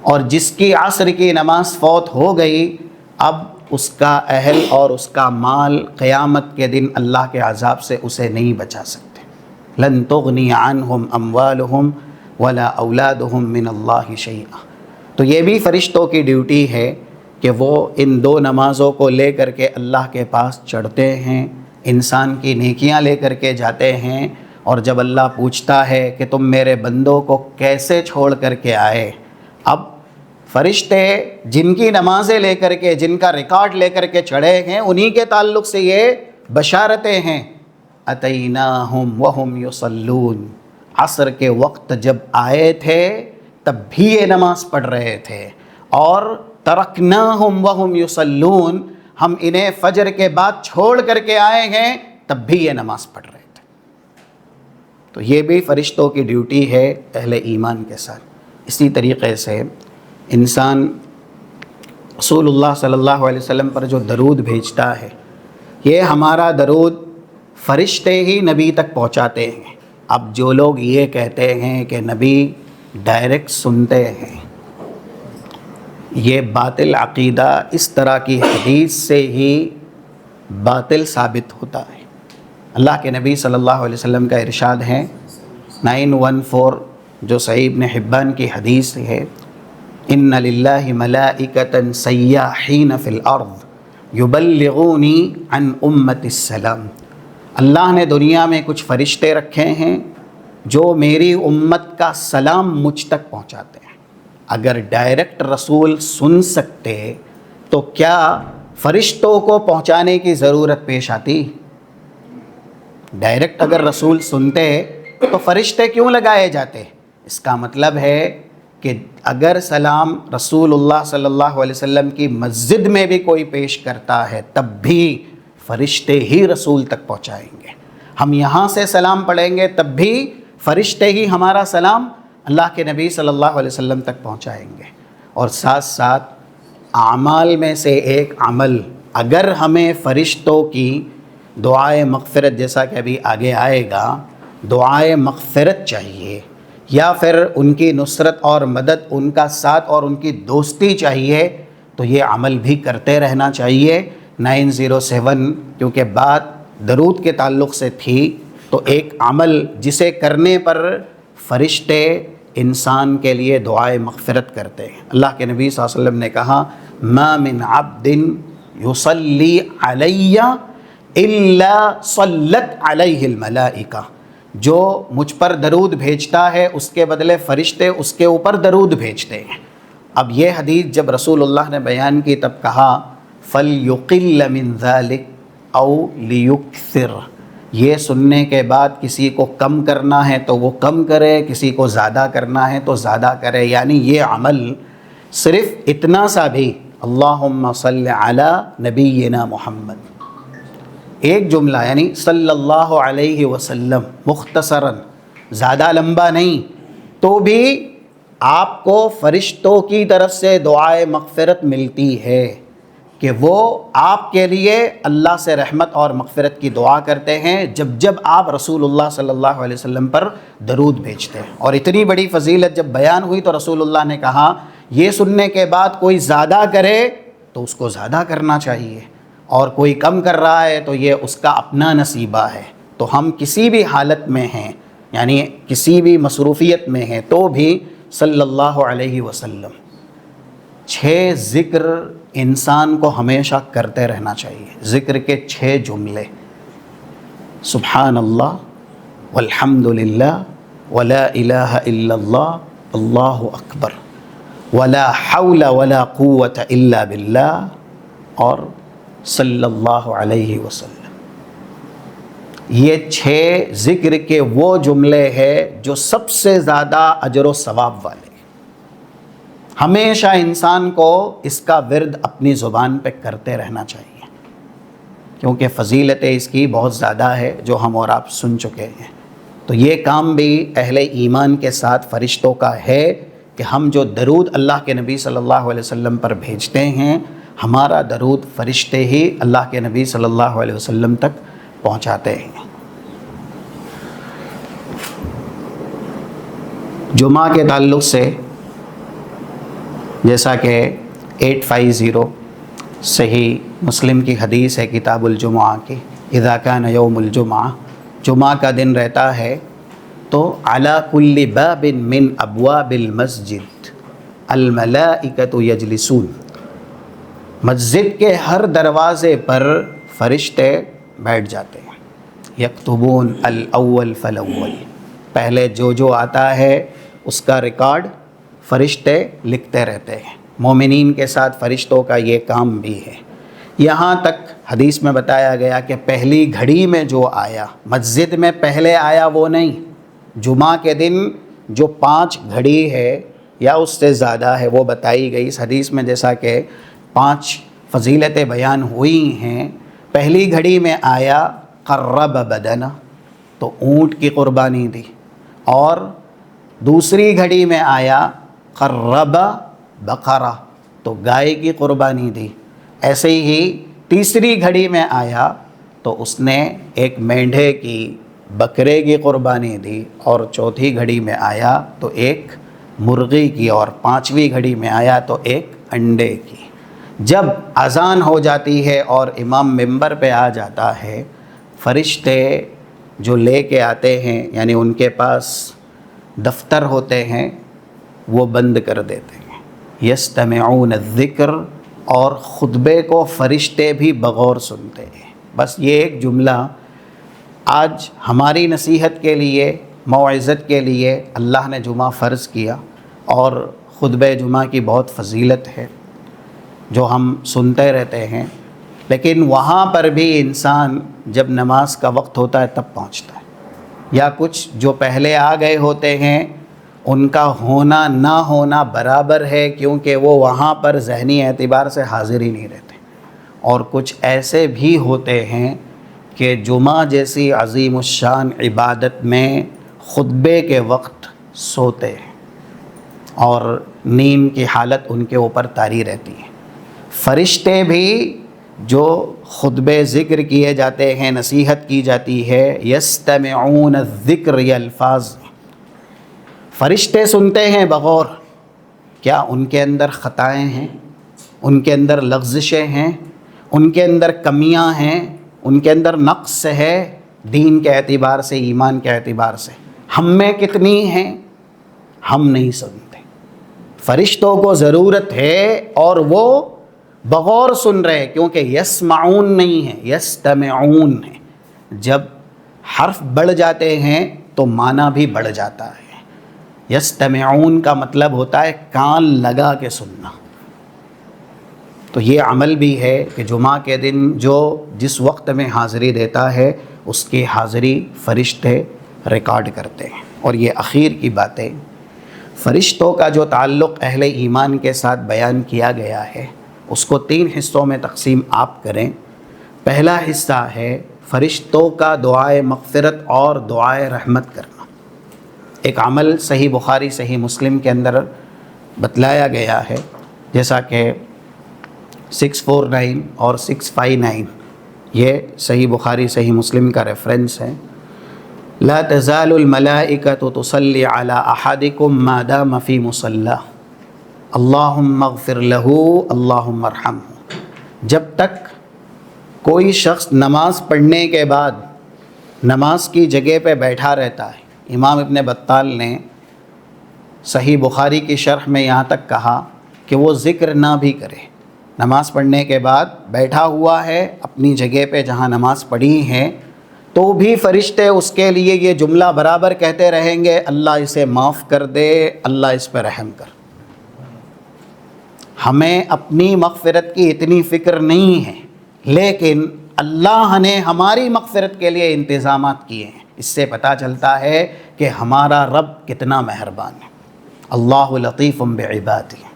اور جس کی عصر کی نماز فوت ہو گئی، اب اس کا اہل اور اس کا مال قیامت کے دن اللہ کے عذاب سے اسے نہیں بچا سکتے۔ لن تغنی عنہم اموالہم ولا اولادہم من اللہ شیئا۔ تو یہ بھی فرشتوں کی ڈیوٹی ہے کہ وہ ان دو نمازوں کو لے کر کے اللہ کے پاس چڑھتے ہیں، انسان کی نیکیاں لے کر کے جاتے ہیں، اور جب اللہ پوچھتا ہے کہ تم میرے بندوں کو کیسے چھوڑ کر کے آئے، اب فرشتے جن کی نمازیں لے کر کے، جن کا ریکارڈ لے کر کے چڑھے ہیں، انہی کے تعلق سے یہ بشارتیں ہیں، اتیناہم وہم یصلون، عصر کے وقت جب آئے تھے تب بھی یہ نماز پڑھ رہے تھے، اور ترکناہم وہم یصلون، ہم انہیں فجر کے بعد چھوڑ کر کے آئے ہیں تب بھی یہ نماز پڑھ رہے تھے۔ تو یہ بھی فرشتوں کی ڈیوٹی ہے اہل ایمان کے ساتھ۔ اسی طریقے سے انسان رسول اللہ صلی اللہ علیہ وسلم پر جو درود بھیجتا ہے، یہ ہمارا درود فرشتے ہی نبی تک پہنچاتے ہیں۔ اب جو لوگ یہ کہتے ہیں کہ نبی ڈائریکٹ سنتے ہیں، یہ باطل عقیدہ اس طرح کی حدیث سے ہی باطل ثابت ہوتا ہے۔ اللہ کے نبی صلی اللہ علیہ وسلم کا ارشاد ہے 914 جو صحیح ابن حبان کی حدیث ہے، ان للہ ملائکۃ سیاحین فی الارض یبلغونی عن امت السلام، اللہ نے دنیا میں کچھ فرشتے رکھے ہیں جو میری امت کا سلام مجھ تک پہنچاتے ہیں۔ اگر ڈائریکٹ رسول سن سکتے تو کیا فرشتوں کو پہنچانے کی ضرورت پیش آتی؟ ڈائریکٹ اگر رسول سنتے تو فرشتے کیوں لگائے جاتے؟ اس کا مطلب ہے کہ اگر سلام رسول اللہ صلی اللہ علیہ وسلم کی مسجد میں بھی کوئی پیش کرتا ہے تب بھی فرشتے ہی رسول تک پہنچائیں گے۔ ہم یہاں سے سلام پڑھیں گے تب بھی فرشتے ہی ہمارا سلام اللہ کے نبی صلی اللہ علیہ وسلم تک پہنچائیں گے۔ اور ساتھ ساتھ اعمال میں سے ایک عمل، اگر ہمیں فرشتوں کی دعائے مغفرت، جیسا کہ ابھی آگے آئے گا، دعائے مغفرت چاہیے، یا پھر ان کی نصرت اور مدد، ان کا ساتھ اور ان کی دوستی چاہیے، تو یہ عمل بھی کرتے رہنا چاہیے۔ 907 کیونکہ بات درود کے تعلق سے تھی، تو ایک عمل جسے کرنے پر فرشتے انسان کے لیے دعائے مغفرت کرتے ہیں۔ اللہ کے نبی صلی اللہ علیہ وسلم نے کہا ما من عبد یصلی علی الا صلت علیہ الملائکہ، جو مجھ پر درود بھیجتا ہے اس کے بدلے فرشتے اس کے اوپر درود بھیجتے ہیں۔ اب یہ حدیث جب رسول اللہ نے بیان کی تب کہا فَلْيُقِلَّ مِنْ ذَلِكَ أَوْ لِيُكْثِرْ، یہ سننے کے بعد کسی کو کم کرنا ہے تو وہ کم کرے، کسی کو زیادہ کرنا ہے تو زیادہ کرے، یعنی یہ عمل صرف اتنا سا بھی اللہم صلی علی نبینا محمد، ایک جملہ یعنی صلی اللہ علیہ وسلم، مختصراً، زیادہ لمبا نہیں، تو بھی آپ کو فرشتوں کی طرف سے دعائے مغفرت ملتی ہے کہ وہ آپ کے لیے اللہ سے رحمت اور مغفرت کی دعا کرتے ہیں جب جب آپ رسول اللہ صلی اللہ علیہ وسلم پر درود بھیجتے ہیں۔ اور اتنی بڑی فضیلت جب بیان ہوئی تو رسول اللہ نے کہا یہ سننے کے بعد کوئی زیادہ کرے تو اس کو زیادہ کرنا چاہیے، اور کوئی کم کر رہا ہے تو یہ اس کا اپنا نصیبہ ہے۔ تو ہم کسی بھی حالت میں ہیں، یعنی کسی بھی مصروفیت میں ہیں، تو بھی صلی اللہ علیہ وسلم 6 ذکر انسان کو ہمیشہ کرتے رہنا چاہیے۔ ذکر کے 6 جملے، سبحان اللہ والحمد للہ ولا الہ الا اللہ اللہ اکبر ولا حول ولا قوت الا باللہ اور صلی اللہ علیہ وسلم۔ یہ 6 ذکر کے وہ جملے ہیں جو سب سے زیادہ اجر و ثواب والے۔ ہمیشہ انسان کو اس کا ورد اپنی زبان پہ کرتے رہنا چاہیے، کیونکہ فضیلت اس کی بہت زیادہ ہے جو ہم اور آپ سن چکے ہیں۔ تو یہ کام بھی اہل ایمان کے ساتھ فرشتوں کا ہے کہ ہم جو درود اللہ کے نبی صلی اللہ علیہ وسلم پر بھیجتے ہیں، ہمارا درود فرشتے ہی اللہ کے نبی صلی اللہ علیہ وسلم تک پہنچاتے ہیں۔ جمعہ کے تعلق سے جیسا کہ 850 صحیح مسلم کی حدیث ہے کتاب الجمعہ کی، اذا کان یوم الجمعہ، جمعہ کا دن رہتا ہے تو علی کل باب من ابواب المسجد الملائکۃ یجلسون، مسجد کے ہر دروازے پر فرشتے بیٹھ جاتے ہیں. یکتبون الاول فالاول، پہلے جو آتا ہے اس کا ریکارڈ فرشتے لکھتے رہتے ہیں. مومنین کے ساتھ فرشتوں کا یہ کام بھی ہے. یہاں تک حدیث میں بتایا گیا کہ پہلی گھڑی میں جو آیا، مسجد میں پہلے آیا وہ نہیں، جمعہ کے دن جو 5 گھڑی ہے یا اس سے زیادہ ہے وہ بتائی گئی اس حدیث میں، جیسا کہ 5 فضیلتیں بیان ہوئی ہیں. پہلی گھڑی میں آیا قرب بدنا، تو اونٹ کی قربانی دی، اور دوسری گھڑی میں آیا قرب بقرہ، تو گائے کی قربانی دی. ایسے ہی تیسری گھڑی میں آیا تو اس نے ایک مینڈھے کی، بکرے کی قربانی دی، اور چوتھی گھڑی میں آیا تو ایک مرغی کی، اور 5ویں گھڑی میں آیا تو ایک انڈے کی. جب اذان ہو جاتی ہے اور امام ممبر پہ آ جاتا ہے، فرشتے جو لے کے آتے ہیں، یعنی ان کے پاس دفتر ہوتے ہیں، وہ بند کر دیتے ہیں. یستمعون الذکر، اور خطبے کو فرشتے بھی بغور سنتے ہیں. بس یہ ایک جملہ آج ہماری نصیحت کے لیے، موعظت کے لیے اللہ نے جمعہ فرض کیا، اور خطبہ جمعہ کی بہت فضیلت ہے جو ہم سنتے رہتے ہیں. لیکن وہاں پر بھی انسان جب نماز کا وقت ہوتا ہے تب پہنچتا ہے، یا کچھ جو پہلے آ گئے ہوتے ہیں ان کا ہونا نہ ہونا برابر ہے، کیونکہ وہ وہاں پر ذہنی اعتبار سے حاضر ہی نہیں رہتے. اور کچھ ایسے بھی ہوتے ہیں کہ جمعہ جیسی عظیم الشان عبادت میں خطبے کے وقت سوتے ہیں اور نیند کی حالت ان کے اوپر طاری رہتی ہے. فرشتے بھی جو خطبے ذکر کیے جاتے ہیں، نصیحت کی جاتی ہے، یستمعون الذکر، یہ الفاظ فرشتے سنتے ہیں بغور. کیا ان کے اندر خطائیں ہیں؟ ان کے اندر لغزشیں ہیں؟ ان کے اندر کمیاں ہیں؟ ان کے اندر نقص ہے دین کے اعتبار سے، ایمان کے اعتبار سے؟ ہم میں کتنی ہیں؟ ہم نہیں سنتے. فرشتوں کو ضرورت ہے اور وہ بغور سن رہے، کیونکہ یسمعون نہیں ہے، یستمعون ہے. جب حرف بڑھ جاتے ہیں تو معنی بھی بڑھ جاتا ہے. یستمعون کا مطلب ہوتا ہے کان لگا کے سننا. تو یہ عمل بھی ہے کہ جمعہ کے دن جو جس وقت میں حاضری دیتا ہے اس کی حاضری فرشتے ریکارڈ کرتے ہیں. اور یہ اخیر کی باتیں، فرشتوں کا جو تعلق اہل ایمان کے ساتھ بیان کیا گیا ہے اس کو 3 حصوں میں تقسیم آپ کریں. پہلا حصہ ہے فرشتوں کا دعائے مغفرت اور دعائے رحمت کرنا. ایک عمل صحیح بخاری صحیح مسلم کے اندر بتلایا گیا ہے، جیسا کہ 649 اور 659 یہ صحیح بخاری صحیح مسلم کا ریفرنس ہے. لا تزال الملائکۃ تصلی علی احدکم ما دام فی مصلاه اللہم اغفر لہ اللہم ارحمہ. جب تک کوئی شخص نماز پڑھنے کے بعد نماز کی جگہ پہ بیٹھا رہتا ہے. امام ابن بطال نے صحیح بخاری کی شرح میں یہاں تک کہا کہ وہ ذکر نہ بھی کرے، نماز پڑھنے کے بعد بیٹھا ہوا ہے اپنی جگہ پہ جہاں نماز پڑھی ہے، تو بھی فرشتے اس کے لیے یہ جملہ برابر کہتے رہیں گے، اللہ اسے معاف کر دے، اللہ اس پہ رحم کر. ہمیں اپنی مغفرت کی اتنی فکر نہیں ہے، لیکن اللہ نے ہماری مغفرت کے لیے انتظامات کیے ہیں. اس سے پتہ چلتا ہے کہ ہمارا رب کتنا مہربان ہے. اللہ لطیف بعبادہ.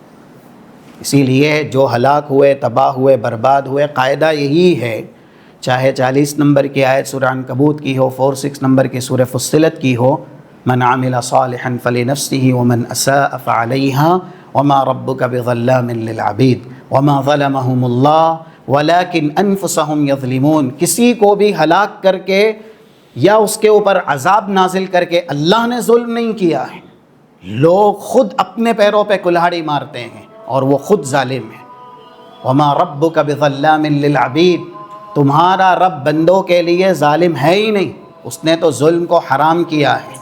اسی لیے جو ہلاک ہوئے، تباہ ہوئے، برباد ہوئے، قاعدہ یہی ہے، چاہے 40 نمبر کی آیت سورہ عنکبوت کی ہو، 46 نمبر کی سورہ فصلت کی ہو، من عمل صالحا فلنفسه ومن اساء فعليها وما ربك بظلام للعبید وما ظلمهم اللہ ولكن انفسهم يظلمون. کسی کو بھی ہلاک کر کے یا اس کے اوپر عذاب نازل کر کے اللہ نے ظلم نہیں کیا ہے. لوگ خود اپنے پیروں پہ کلہاڑی مارتے ہیں اور وہ خود ظالم ہے. وما ربک بظلام للعبید، تمہارا رب بندوں کے لیے ظالم ہے ہی نہیں، اس نے تو ظلم کو حرام کیا ہے.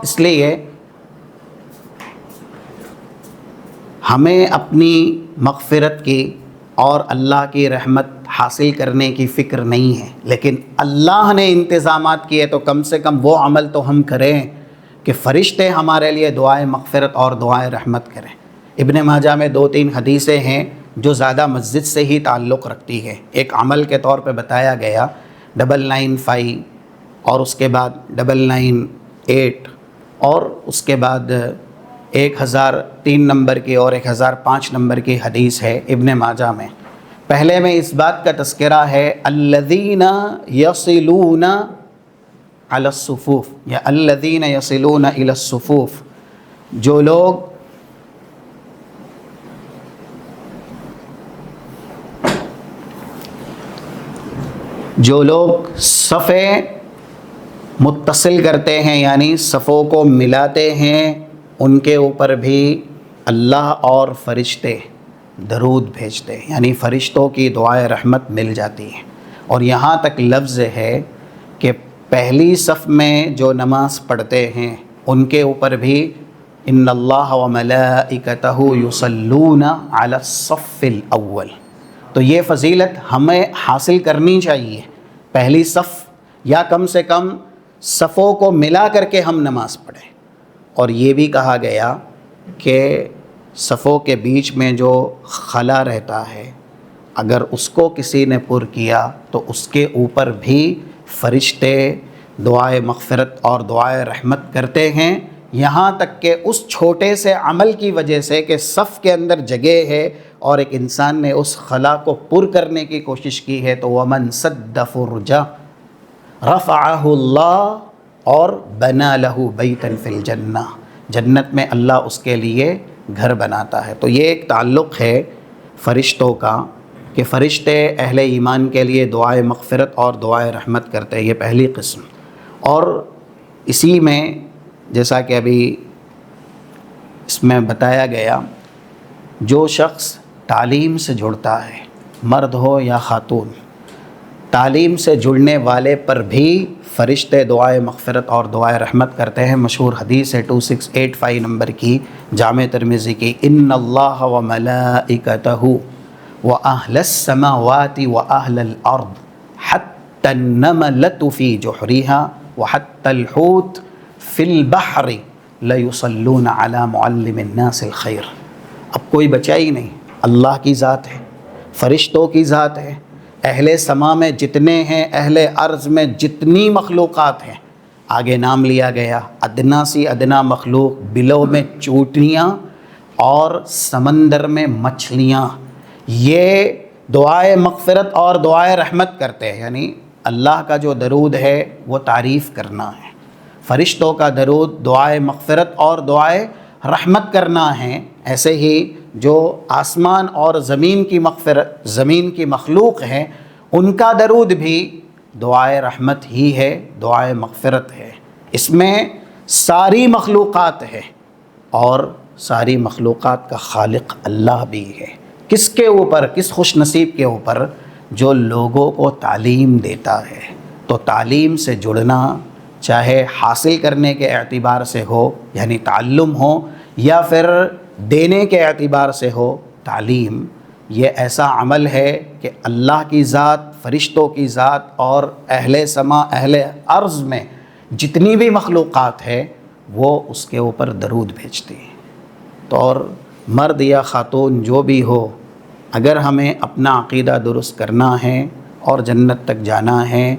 اس لیے ہمیں اپنی مغفرت کی اور اللہ کی رحمت حاصل کرنے کی فکر نہیں ہے، لیکن اللہ نے انتظامات کیے تو کم سے کم وہ عمل تو ہم کریں کہ فرشتے ہمارے لیے دعائے مغفرت اور دعائے رحمت کریں۔ ابن ماجہ میں 2-3 حدیثیں ہیں جو زیادہ مسجد سے ہی تعلق رکھتی ہے۔ ایک عمل کے طور پہ بتایا گیا 995 اور اس کے بعد 998 اور اس کے بعد 1003 نمبر کی اور 1005 نمبر کی حدیث ہے ابن ماجہ میں۔ پہلے میں اس بات کا تذکرہ ہے الذین یصلون علی الصفوف یا الذین یصلون الی الصفوف، جو لوگ صفیں متصل کرتے ہیں یعنی صفوں کو ملاتے ہیں، ان کے اوپر بھی اللہ اور فرشتے درود بھیجتے ہیں، یعنی فرشتوں کی دعائے رحمت مل جاتی ہے۔ اور یہاں تک لفظ ہے کہ پہلی صف میں جو نماز پڑھتے ہیں ان کے اوپر بھی ان اللہ وملائکتہ یصلون علی الصف الاول، تو یہ فضیلت ہمیں حاصل کرنی چاہیے۔ پہلی صف یا کم سے کم صفوں کو ملا کر کے ہم نماز پڑھیں۔ اور یہ بھی کہا گیا کہ صفوں کے بیچ میں جو خلا رہتا ہے اگر اس کو کسی نے پر کیا تو اس کے اوپر بھی فرشتے دعائے مغفرت اور دعائے رحمت کرتے ہیں، یہاں تک کہ اس چھوٹے سے عمل کی وجہ سے کہ صف کے اندر جگہ ہے اور ایک انسان نے اس خلا کو پر کرنے کی کوشش کی ہے تو وَمَن سَدَّ فُرْجَ رَفَعَهُ اللَّهُ اور بَنَا لَهُ بَيْتًا فِي الْجَنَّةِ، جنت میں اللہ اس کے لیے گھر بناتا ہے۔ تو یہ ایک تعلق ہے فرشتوں کا کہ فرشتے اہل ایمان کے لیے دعائے مغفرت اور دعائے رحمت کرتے ہیں، یہ پہلی قسم۔ اور اسی میں جیسا کہ ابھی اس میں بتایا گیا، جو شخص تعلیم سے جڑتا ہے، مرد ہو یا خاتون، تعلیم سے جڑنے والے پر بھی فرشتے دعائے مغفرت اور دعائے رحمت کرتے ہیں۔ مشہور حدیث ہے 2685 نمبر کی جامع ترمذی کی، ان اللہ وملائکتہ وأهل السماوات وأهل الأرض حتى النملة في جحرها وحتى الحوت في البحر ليصلون على معلم الناس الخير۔ اب کوئی بچا ہی نہیں، اللہ کی ذات ہے، فرشتوں کی ذات ہے، اہل سما میں جتنے ہیں، اہل ارض میں جتنی مخلوقات ہیں، آگے نام لیا گیا، ادنا سی ادنا مخلوق، بلوں میں چوٹیاں اور سمندر میں مچھلیاں، یہ دعائے مغفرت اور دعائے رحمت کرتے ہیں۔ یعنی اللہ کا جو درود ہے وہ تعریف کرنا ہے، فرشتوں کا درود دعائے مغفرت اور دعائے رحمت کرنا ہے۔ ایسے ہی جو آسمان اور زمین کی مخلوق ہیں ان کا درود بھی دعائے رحمت ہی ہے، دعائے مغفرت ہے۔ اس میں ساری مخلوقات ہے اور ساری مخلوقات کا خالق اللہ بھی ہے۔ کس کے اوپر؟ کس خوش نصیب کے اوپر؟ جو لوگوں کو تعلیم دیتا ہے۔ تو تعلیم سے جڑنا، چاہے حاصل کرنے کے اعتبار سے ہو یعنی تعلم ہو یا پھر دینے کے اعتبار سے ہو تعلیم، یہ ایسا عمل ہے کہ اللہ کی ذات، فرشتوں کی ذات اور اہل سما اہل ارض میں جتنی بھی مخلوقات ہے وہ اس کے اوپر درود بھیجتی ہیں۔ تو اور مرد یا خاتون جو بھی ہو، اگر ہمیں اپنا عقیدہ درست کرنا ہے اور جنت تک جانا ہے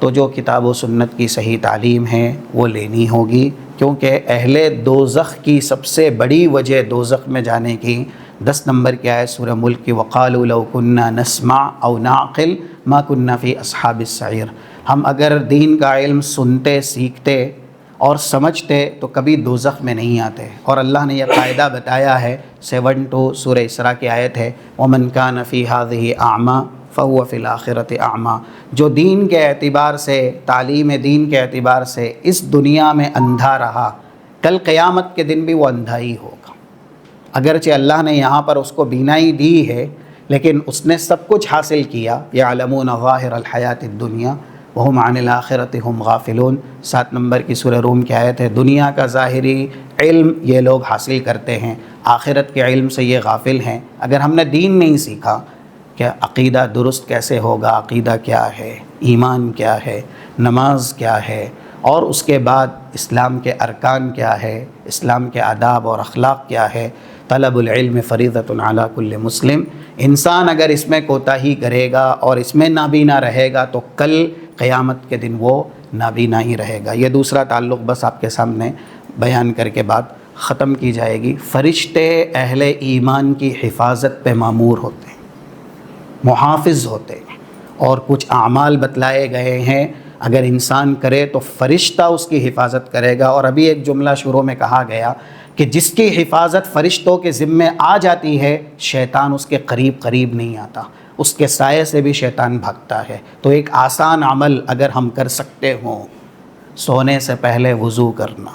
تو جو کتاب و سنت کی صحیح تعلیم ہے وہ لینی ہوگی، کیونکہ اہل دوزخ کی سب سے بڑی وجہ دوزخ میں جانے کی 10 نمبر کی آیت سورہ ملک کی، وَقَالُوا لَوْ كُنَّا نَسْمَعُ أَوْ نَعْقِلُ مَا كُنَّا فِي أَصْحَابِ السَّعِيرِ، ہم اگر دین کا علم سنتے، سیکھتے اور سمجھتے تو کبھی دوزخ میں نہیں آتے۔ اور اللہ نے یہ قاعدہ بتایا ہے، 72 سورہ اسراء کی آیت ہے، وَمَنْ كَانَ فِي هَذِهِ أَعْمَى فَهُوَ فِي الْآخِرَةِ أَعْمَى، جو دین کے اعتبار سے، تعلیم دین کے اعتبار سے اس دنیا میں اندھا رہا، کل قیامت کے دن بھی وہ اندھا ہی ہوگا۔ اگرچہ اللہ نے یہاں پر اس کو بینائی دی ہے لیکن اس نے سب کچھ حاصل کیا، یعلمون ظاہر الحیات الدنیا وہم عن الآخرۃ ہم غافلون، 7 نمبر کی سورہ روم کی آیت ہے۔ دنیا کا ظاہری علم یہ لوگ حاصل کرتے ہیں، آخرت کے علم سے یہ غافل ہیں۔ اگر ہم نے دین نہیں سیکھا کہ عقیدہ درست کیسے ہوگا، عقیدہ کیا ہے، ایمان کیا ہے، نماز کیا ہے، اور اس کے بعد اسلام کے ارکان کیا ہے، اسلام کے آداب اور اخلاق کیا ہے، طلب العلم فریضۃ علی کل مسلم، انسان اگر اس میں کوتاہی کرے گا اور اس میں نابینا رہے گا تو کل قیامت کے دن وہ نابینا ہی رہے گا۔ یہ دوسرا تعلق بس آپ کے سامنے بیان کر کے بات ختم کی جائے گی۔ فرشتے اہل ایمان کی حفاظت پہ مامور ہوتے ہیں، محافظ ہوتے ہیں، اور کچھ اعمال بتلائے گئے ہیں اگر انسان کرے تو فرشتہ اس کی حفاظت کرے گا۔ اور ابھی ایک جملہ شروع میں کہا گیا کہ جس کی حفاظت فرشتوں کے ذمے آ جاتی ہے، شیطان اس کے قریب نہیں آتا، اس کے سائے سے بھی شیطان بھاگتا ہے۔ تو ایک آسان عمل اگر ہم کر سکتے ہوں، سونے سے پہلے وضو کرنا،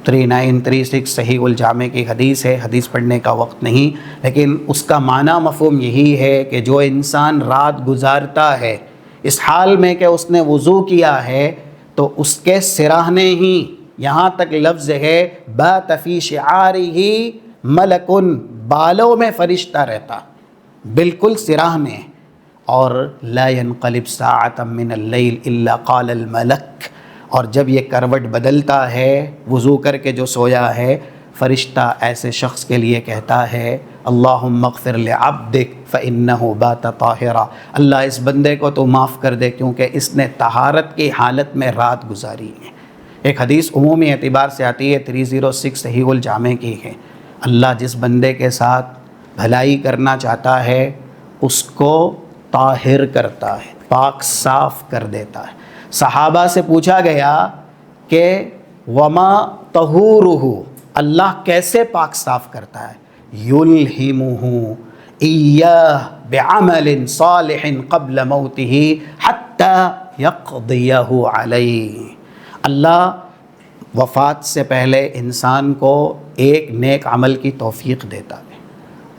3936 صحیح الجامع کی حدیث ہے، حدیث پڑھنے کا وقت نہیں، لیکن اس کا معنی مفہوم یہی ہے کہ جو انسان رات گزارتا ہے اس حال میں کہ اس نے وضو کیا ہے تو اس کے سراہنے ہی، یہاں تک لفظ ہے بات فی شعارہ ملکن، بالوں میں فرشتہ رہتا، بالکل سراہنے، اور لا ينقلب ساعة من اللیل الا قال الملک، اور جب یہ کروٹ بدلتا ہے وضو کر کے جو سویا ہے، فرشتہ ایسے شخص کے لیے کہتا ہے اللہم اغفر لعبدک فإنہ بات طاہرا، اللہ اس بندے کو تو معاف کر دے کیونکہ اس نے طہارت کی حالت میں رات گزاری ہے۔ ایک حدیث عمومی اعتبار سے آتی ہے، 306 صحیح الجامع کی ہے، اللہ جس بندے کے ساتھ بھلائی کرنا چاہتا ہے اس کو طاہر کرتا ہے، پاک صاف کر دیتا ہے۔ صحابہ سے پوچھا گیا کہ وما طہورہ، اللہ کیسے پاک صاف کرتا ہے؟ یلہمہ ایاہ بعمل صالح قبل موتہ حتی یقضیہ علیہ، اللہ وفات سے پہلے انسان کو ایک نیک عمل کی توفیق دیتا ہے،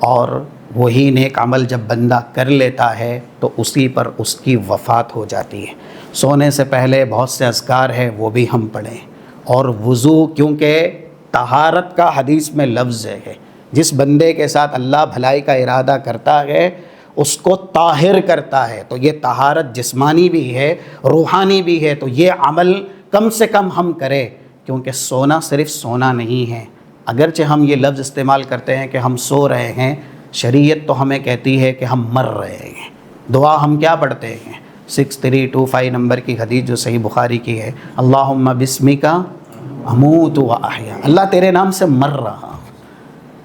اور وہی نیک عمل جب بندہ کر لیتا ہے تو اسی پر اس کی وفات ہو جاتی ہے۔ سونے سے پہلے بہت سے اذکار ہیں، وہ بھی ہم پڑھیں، اور وضو، کیونکہ طہارت کا حدیث میں لفظ ہے، جس بندے کے ساتھ اللہ بھلائی کا ارادہ کرتا ہے اس کو طاہر کرتا ہے، تو یہ طہارت جسمانی بھی ہے، روحانی بھی ہے، تو یہ عمل کم سے کم ہم کریں، کیونکہ سونا صرف سونا نہیں ہے۔ اگرچہ ہم یہ لفظ استعمال کرتے ہیں کہ ہم سو رہے ہیں، شریعت تو ہمیں کہتی ہے کہ ہم مر رہے ہیں۔ دعا ہم کیا پڑھتے ہیں؟ 6325 نمبر کی حدیث جو صحیح بخاری کی ہے، اللہم بسمک اموت و احیا، اللہ تیرے نام سے مر رہا ہوں۔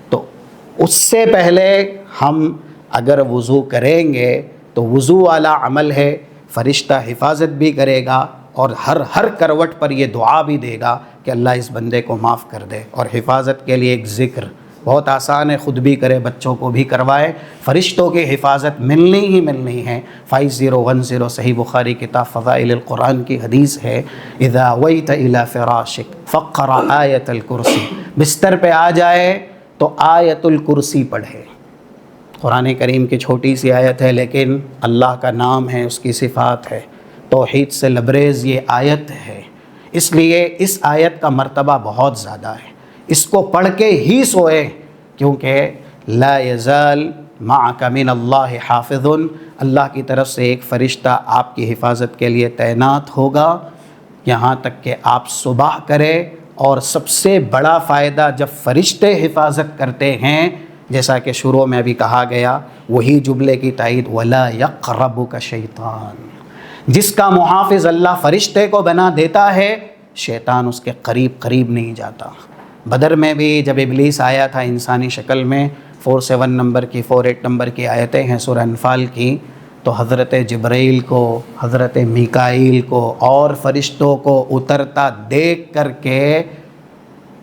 تو اس سے پہلے ہم اگر وضو کریں گے تو وضو والا عمل ہے، فرشتہ حفاظت بھی کرے گا اور ہر کروٹ پر یہ دعا بھی دے گا کہ اللہ اس بندے کو معاف کر دے۔ اور حفاظت کے لیے ایک ذکر بہت آسان ہے، خود بھی کرے، بچوں کو بھی کروائے، فرشتوں کی حفاظت ملنی ہے۔ 5010 صحیح بخاری کتاب فضائل القرآن کی حدیث ہے، اذا اویت الی فراشک فقرأ آیت الکرسی، بستر پہ آ جائے تو آیت الکرسی پڑھے۔ قرآن کریم کی چھوٹی سی آیت ہے لیکن اللہ کا نام ہے، اس کی صفات ہے، توحید سے لبریز یہ آیت ہے، اس لیے اس آیت کا مرتبہ بہت زیادہ ہے۔ اس کو پڑھ کے ہی سوئے، کیونکہ لا یزال معک من اللہ حافظ، اللہ کی طرف سے ایک فرشتہ آپ کی حفاظت کے لیے تعینات ہوگا یہاں تک کہ آپ صبح کرے۔ اور سب سے بڑا فائدہ جب فرشتے حفاظت کرتے ہیں، جیسا کہ شروع میں ابھی کہا گیا، وہی جملے کی تائید ولا یقربک شیطان، جس کا محافظ اللہ فرشتے کو بنا دیتا ہے، شیطان اس کے قریب نہیں جاتا۔ بدر میں بھی جب ابلیس آیا تھا انسانی شکل میں، 47 نمبر کی 48 نمبر کی آیتیں ہیں سورہ انفال کی، تو حضرت جبرائیل کو، حضرت میکائیل کو اور فرشتوں کو اترتا دیکھ کر کے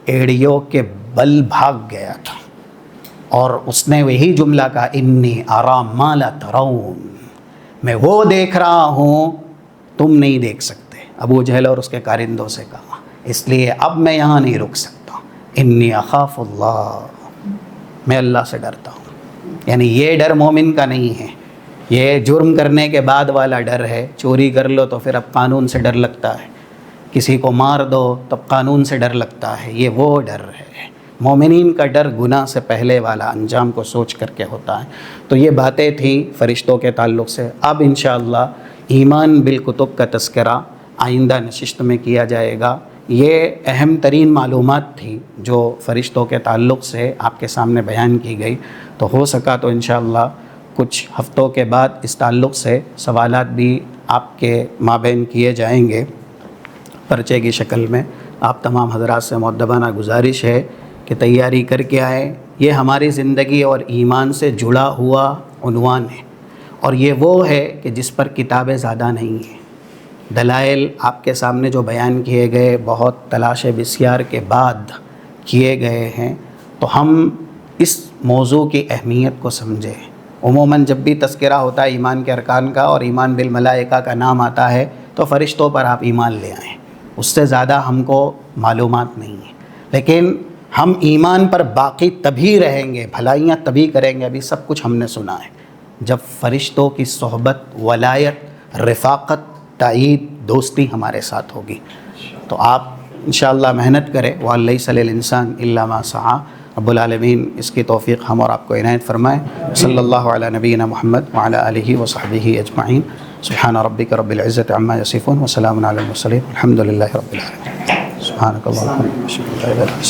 ایڑیوں کے بل بھاگ گیا تھا، اور اس نے وہی جملہ کہا انی ارا ما لا ترون، میں وہ دیکھ رہا ہوں تم نہیں دیکھ سکتے۔ ابو جہل اور اس کے کارندوں سے کہا، اس لیے اب میں یہاں نہیں رک سکتا، انی اخاف اللہ، میں اللہ سے ڈرتا ہوں۔ یعنی یہ ڈر مومن کا نہیں ہے، یہ جرم کرنے کے بعد والا ڈر ہے. چوری کر لو تو پھر اب قانون سے ڈر لگتا ہے, کسی کو مار دو تب قانون سے ڈر لگتا ہے. یہ وہ ڈر ہے. مومنین کا ڈر گناہ سے پہلے والا انجام کو سوچ کر کے ہوتا ہے. تو یہ باتیں تھیں فرشتوں کے تعلق سے. اب انشاءاللہ ایمان بالکتب کا تذکرہ آئندہ نشست میں کیا جائے گا. یہ اہم ترین معلومات تھی جو فرشتوں کے تعلق سے آپ کے سامنے بیان کی گئی. تو ہو سکا تو انشاءاللہ کچھ ہفتوں کے بعد اس تعلق سے سوالات بھی آپ کے مابین کیے جائیں گے پرچے کی شکل میں. آپ تمام حضرات سے مؤدبانہ گزارش ہے کہ تیاری کر کے آئیں. یہ ہماری زندگی اور ایمان سے جڑا ہوا عنوان ہے, اور یہ وہ ہے کہ جس پر کتابیں زیادہ نہیں ہیں. دلائل آپ کے سامنے جو بیان کیے گئے بہت تلاش بسیار کے بعد کیے گئے ہیں. تو ہم اس موضوع کی اہمیت کو سمجھیں. عموماً جب بھی تذکرہ ہوتا ہے ایمان کے ارکان کا اور ایمان بالملائکہ کا نام آتا ہے تو فرشتوں پر آپ ایمان لے آئیں. اس سے زیادہ ہم کو معلومات نہیں ہیں. لیکن ہم ایمان پر باقی تبھی رہیں گے, بھلائیاں تبھی کریں گے, ابھی سب کچھ ہم نے سنا ہے, جب فرشتوں کی صحبت, ولایت, رفاقت, تائید, دوستی ہمارے ساتھ ہوگی. تو آپ انشاءاللہ محنت کریں. وَلَيْسَ لِلْإِنسَانِ إِلَّا مَا سَعَىٰ. رب العالمین اس کی توفیق ہم اور آپ کو عنایت فرمائے. صلی اللہ علی نبینا محمد وعلی آلہ وصحبہ اجمعین. سبحان ربک رب العزۃ عما یصفون وسلام علی المرسلین والحمد للہ رب العالمین. سبحانک اللہم وبحمدک.